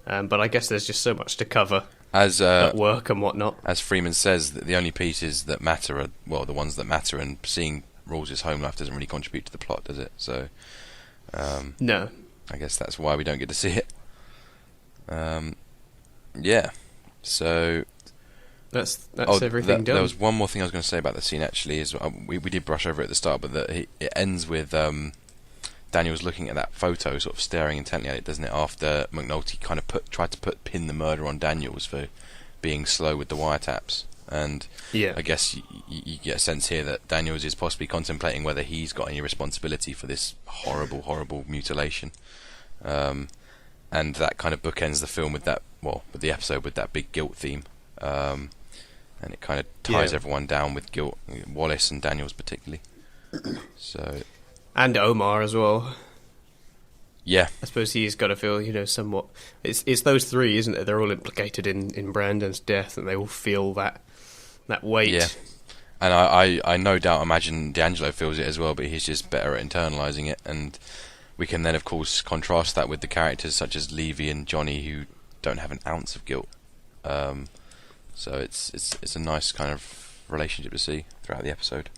but I guess there's just so much to cover at work and whatnot. As Freeman says, that the only pieces that matter are the ones that matter, and seeing Rules' home life doesn't really contribute to the plot, does it? So no, I guess that's why we don't get to see it. Yeah, so that's everything done. There was one more thing I was going to say about the scene. Actually, is we did brush over it at the start, but it ends with Daniel's looking at that photo, sort of staring intently at it, doesn't it? After McNulty kind of tried to pin the murder on Daniels for being slow with the wiretaps, and I guess you get a sense here that Daniels is possibly contemplating whether he's got any responsibility for this horrible mutilation. And that kind of bookends the film with the episode with that big guilt theme, and it kind of ties everyone down with guilt, Wallace and Daniels particularly. So, and Omar as well. Yeah, I suppose he's got to feel, somewhat. It's those three, isn't it? They're all implicated in Brandon's death, and they all feel that weight. Yeah, and I no doubt imagine D'Angelo feels it as well, but he's just better at internalising it. And we can then, of course, contrast that with the characters such as Levy and Johnny, who don't have an ounce of guilt. So it's a nice kind of relationship to see throughout the episode.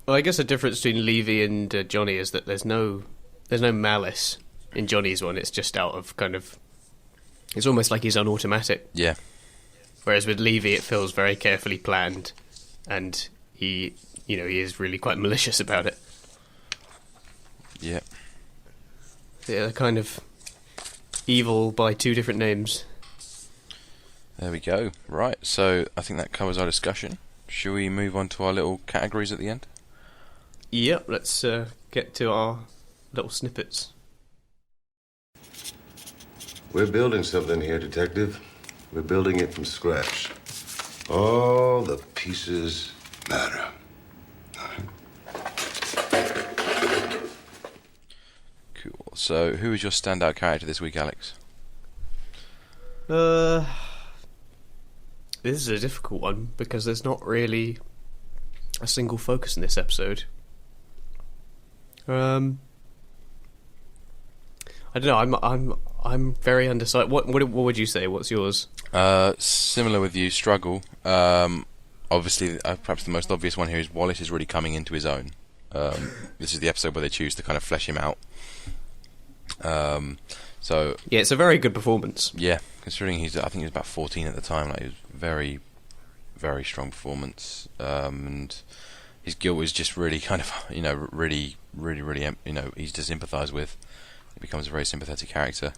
Well, I guess the difference between Levy and Johnny is that there's no malice in Johnny's one. It's just out of kind of... It's almost like he's on automatic. Yeah. Whereas with Levy, it feels very carefully planned, and he is really quite malicious about it. Yeah. They're kind of evil by two different names. There we go. Right, so I think that covers our discussion. Shall we move on to our little categories at the end? Yep, let's get to our little snippets. We're building something here, Detective. We're building it from scratch. All the pieces matter. Cool. So, who is your standout character this week, Alex? This is a difficult one because there's not really a single focus in this episode. I don't know. I'm very undecided. What would you say? What's yours? Similar with you, struggle. Obviously, perhaps the most obvious one here is Wallace is really coming into his own. This is the episode where they choose to kind of flesh him out. So Yeah, it's a very good performance. yeah, considering I think he was about 14 at the time, like, it was very, very strong performance, and his guilt is just really kind of, really, he's to sympathise with. He becomes a very sympathetic character.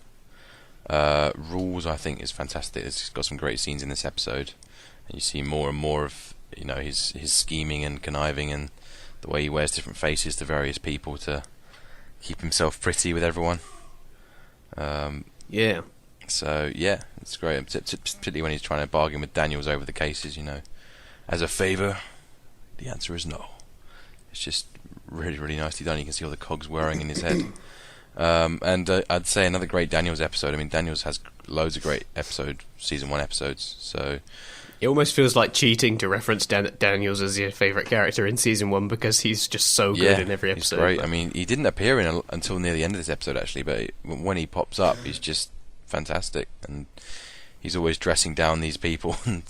Rules, I think, is fantastic. It's got some great scenes in this episode, and you see more and more of his scheming and conniving, and the way he wears different faces to various people to keep himself pretty with everyone. Yeah. So yeah, it's great, particularly when he's trying to bargain with Daniels over the cases. As a favour, the answer is no. It's just really, really nicely done. You can see all the cogs whirring in his head. And I'd say another great Daniels episode. I mean, Daniels has loads of great season 1 episodes. So It almost feels like cheating to reference Daniels as your favourite character in season 1 because he's just so good in every episode. He's great. I mean, he didn't appear until near the end of this episode, actually, but when he pops up, he's just fantastic. And he's always dressing down these people and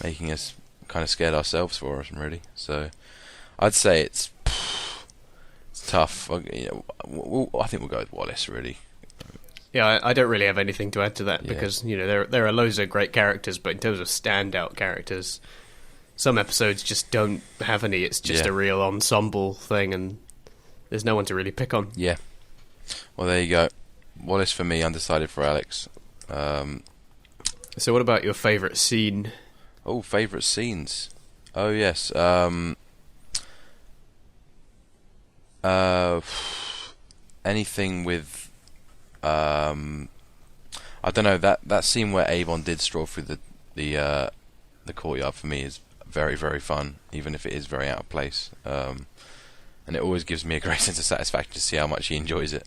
making us kind of scared ourselves for us, really. So I'd say it's tough. I think we'll go with Wallace, really. Yeah, I don't really have anything to add to that, Yeah. because there are loads of great characters, but in terms of standout characters, some episodes just don't have any. It's just a real ensemble thing, and there's no one to really pick on. Yeah. Well, there you go. Wallace for me, undecided for Alex. So what about your favourite scene? Oh, favourite scenes. Oh, yes. Anything with I don't know, that scene where Avon did stroll through the courtyard for me is very, very fun, even if it is very out of place. And it always gives me a great sense of satisfaction to see how much he enjoys it.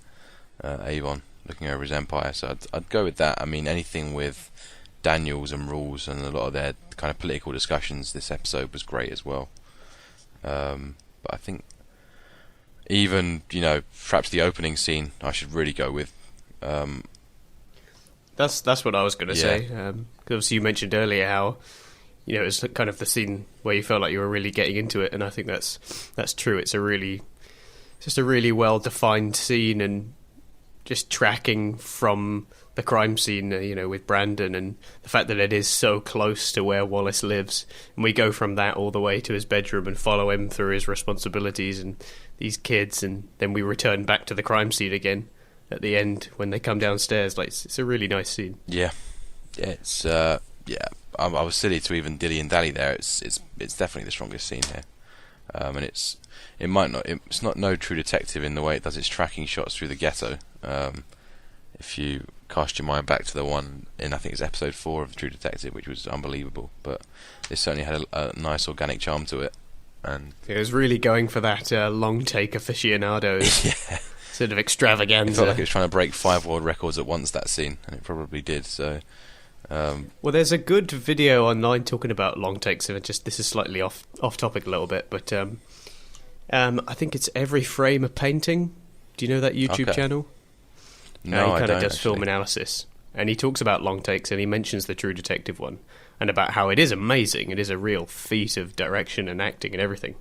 Avon looking over his empire. So I'd go with that. I mean, anything with Daniels and Rules and a lot of their kind of political discussions this episode was great as well. But I think even, perhaps the opening scene I should really go with. That's what I was going to say. Because you mentioned earlier how it's kind of the scene where you felt like you were really getting into it, and I think that's true. It's just a really well defined scene, and just tracking from the crime scene, with Brandon, and the fact that it is so close to where Wallace lives, and we go from that all the way to his bedroom and follow him through his responsibilities and these kids, and then we return back to the crime scene again at the end when they come downstairs. Like, it's a really nice scene. Yeah, it's I was silly to even dilly and dally there. It's definitely the strongest scene here, and it's not no True Detective in the way it does its tracking shots through the ghetto. If you cast your mind back to the one in, I think it's episode 4 of True Detective, which was unbelievable, but this certainly had a nice organic charm to it. And it was really going for that long take aficionado sort of extravaganza. It felt like it was trying to break 5 world records at once, that scene, and it probably did. So, well, there's a good video online talking about long takes, and this is slightly off topic a little bit, but I think it's Every Frame a Painting. Do you know that YouTube channel? No, he I kind don't of does actually. Film analysis, and he talks about long takes, and he mentions the True Detective one, and about how it is amazing. It is a real feat of direction and acting and everything,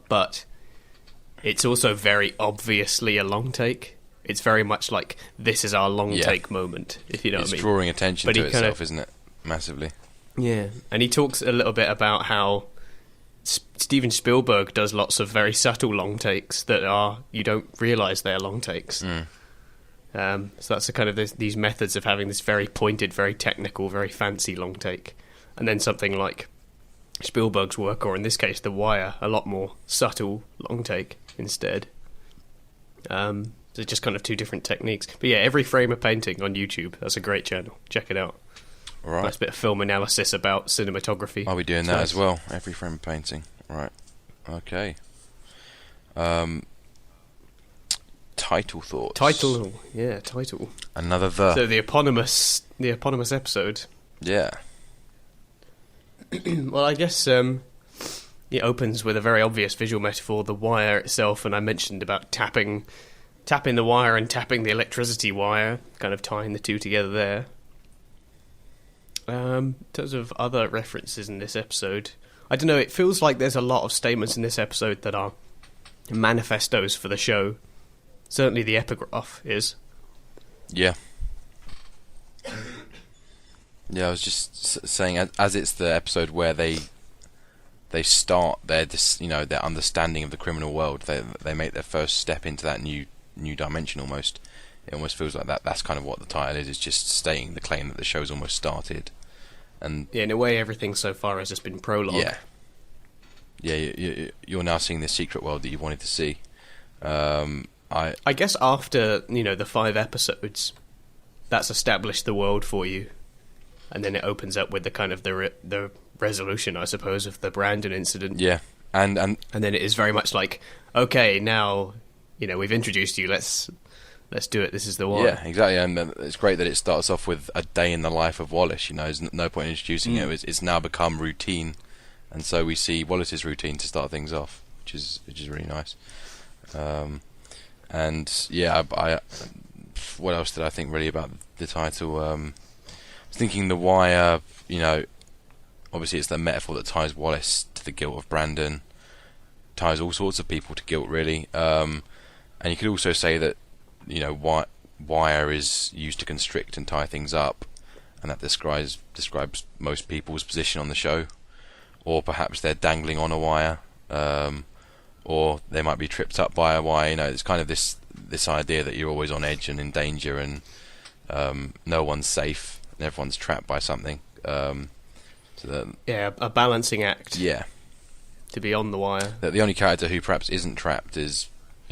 but it's also very obviously a long take. It's very much like, this is our long take moment, if you know what I mean. It's drawing attention But to he itself, isn't it? Massively. Yeah, and he talks a little bit about how Steven Spielberg does lots of very subtle long takes that you don't realise they're long takes. So that's the kind of these methods of having this very pointed, very technical, very fancy long take, and then something like Spielberg's work, or in this case The Wire, a lot more subtle long take instead. They're just kind of two different techniques. But yeah, Every Frame a Painting on YouTube. That's a great channel. Check it out. All right. Nice bit of film analysis about cinematography. I'll be doing It's that nice. as well. Every Frame a Painting. Right. Okay. Title thoughts. Title. Another So the eponymous episode. Yeah. Well, I guess it opens with a very obvious visual metaphor, the wire itself, and I mentioned about tapping the wire and tapping the electricity wire, kind of tying the two together there. In terms of other references in this episode, I don't know, it feels like there's a lot of statements in this episode that are manifestos for the show. certainly the epigraph is. Yeah. Yeah, I was just saying, as it's the episode where they start their their understanding of the criminal world. They make their first step into that new dimension almost. It almost feels like that's kind of what the title is. It's just stating the claim that the show's almost started. And yeah, in a way, everything so far has just been prologue. Yeah. Yeah, you're now seeing the secret world that you wanted to see. I guess after the 5 episodes, that's established the world for you, and then it opens up with the kind of the resolution, I suppose, of the Brandon incident. Yeah, and then it is very much like, okay, now we've introduced you. Let's do it. This is the one. Yeah, exactly. And it's great that it starts off with a day in the life of Wallace. There's no point in introducing it. It's now become routine, and so we see Wallace's routine to start things off, which is really nice. And yeah, I what else did I think really about the title? I was thinking the wire. Obviously it's the metaphor that ties Wallace to the guilt of Brandon, ties all sorts of people to guilt really. And you could also say that wire is used to constrict and tie things up, and that describes most people's position on the show, or perhaps they're dangling on a wire, or they might be tripped up by a wire. It's kind of this idea that you're always on edge and in danger, and no one's safe and everyone's trapped by something. A balancing act. Yeah, to be on the wire. The only character who perhaps isn't trapped is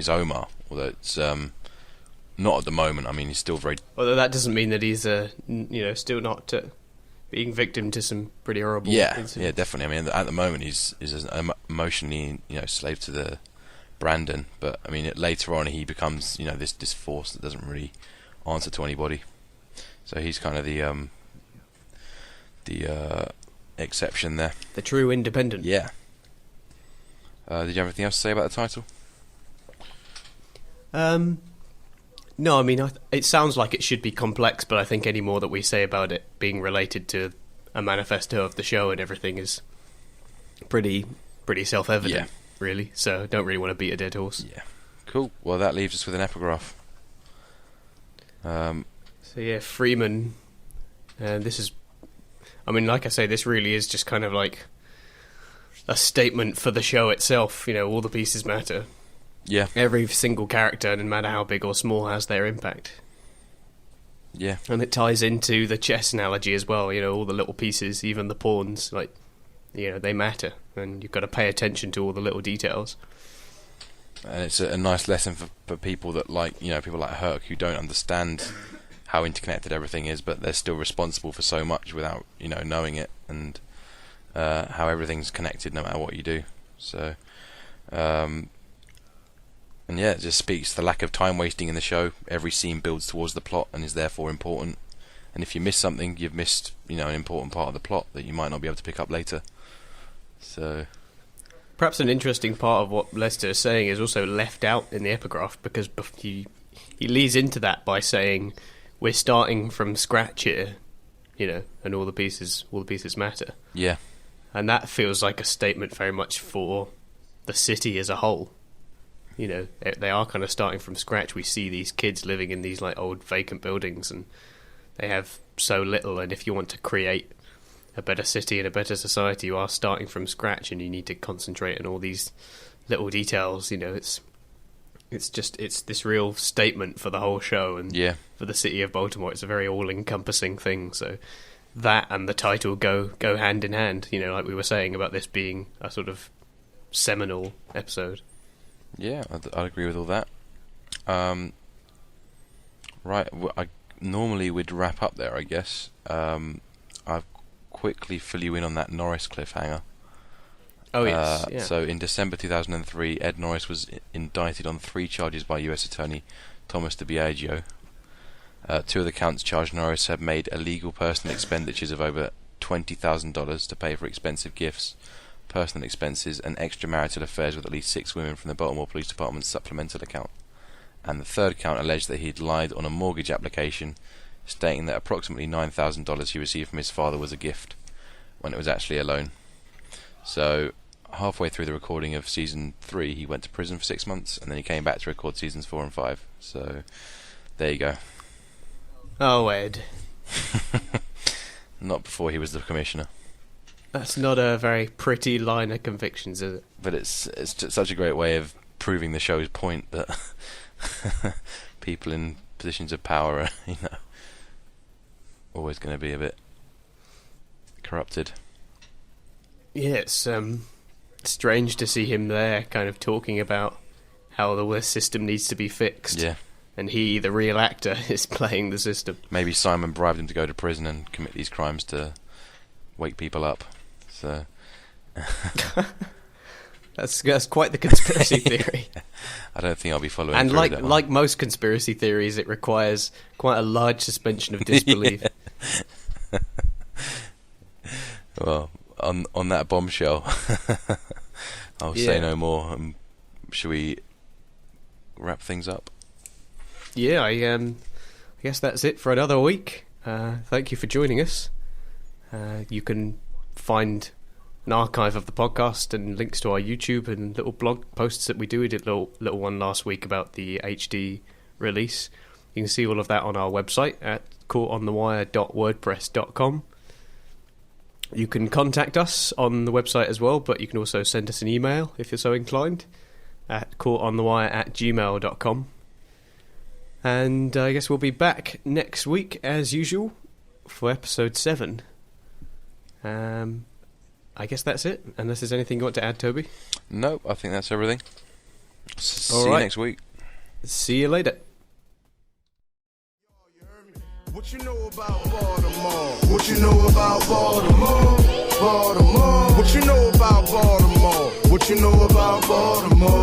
Omar, although it's not at the moment. I mean, he's still very. Although that doesn't mean that he's still not being victim to some pretty horrible. Incidents. Yeah, definitely. I mean, at the moment he's emotionally slave to the Brandon, but I mean later on he becomes this force that doesn't really answer to anybody. So he's kind of the exception there. The true independent. Yeah. Did you have anything else to say about the title? No, I mean, it sounds like it should be complex, but I think any more that we say about it being related to a manifesto of the show and everything is pretty self-evident, really. So I don't really want to beat a dead horse. Yeah. Cool. Well, that leaves us with an epigraph. So yeah, Freeman, this is... I mean, like I say, this really is just kind of like a statement for the show itself. All the pieces matter. Yeah. Every single character, no matter how big or small, has their impact. Yeah. And it ties into the chess analogy as well. All the little pieces, even the pawns, they matter. And you've got to pay attention to all the little details. And it's a nice lesson for people that people like Herc, who don't understand how interconnected everything is, but they're still responsible for so much without knowing it, and how everything's connected no matter what you do. So and yeah, it just speaks to the lack of time wasting in the show. Every scene builds towards the plot and is therefore important, and if you miss something, you've missed an important part of the plot that you might not be able to pick up later. So perhaps an interesting part of what Lester is saying is also left out in the epigraph, because he leads into that by saying we're starting from scratch here, and all the pieces matter. Yeah. And that feels like a statement very much for the city as a whole. They are kind of starting from scratch. We see these kids living in these old vacant buildings, and they have so little, and if you want to create a better city and a better society, you are starting from scratch, and you need to concentrate on all these little details. It's this real statement for the whole show, and for the city of Baltimore. It's a very all-encompassing thing. So that and the title go hand in hand. Like we were saying about this being a sort of seminal episode. Yeah, I'd agree with all that. Right, I normally we'd wrap up there, I guess. I'll quickly fill you in on that Norris cliffhanger. Oh, yes. Yeah. So in December 2003, Ed Norris was indicted on 3 charges by US Attorney Thomas DiBiagio. 2 of the counts charged Norris had made illegal personal expenditures of over $20,000 to pay for expensive gifts, personal expenses, and extramarital affairs with at least 6 women from the Baltimore Police Department's supplemental account. And the 3rd count alleged that he'd lied on a mortgage application, stating that approximately $9,000 he received from his father was a gift, when it was actually a loan. So halfway through the recording of season 3, he went to prison for 6 months, and then he came back to record seasons 4 and 5. So there you go. Oh, Ed. Not before he was the commissioner. That's not a very pretty line of convictions, is it? But it's just such a great way of proving the show's point that people in positions of power are, always going to be a bit corrupted. Yeah, it's strange to see him there kind of talking about how the system needs to be fixed. Yeah. And he, the real actor, is playing the system. Maybe Simon bribed him to go to prison and commit these crimes to wake people up. So that's quite the conspiracy theory. I don't think I'll be following. And through that like most conspiracy theories, it requires quite a large suspension of disbelief. Well, on that bombshell, I'll say no more. Should we wrap things up? Yeah, I guess that's it for another week. Thank you for joining us. You can find an archive of the podcast and links to our YouTube and little blog posts that we do. We did a little one last week about the HD release. You can see all of that on our website at caughtonthewire.wordpress.com. You can contact us on the website as well, but you can also send us an email if you're so inclined at caughtonthewire@gmail.com. And I guess we'll be back next week as usual for episode 7. I guess that's it, unless there's anything you want to add, Toby. No, I think that's everything. See All you right. next week. See you later. What you know about Baltimore? What you know about Baltimore? Baltimore. What you know about Baltimore? What you know about Baltimore?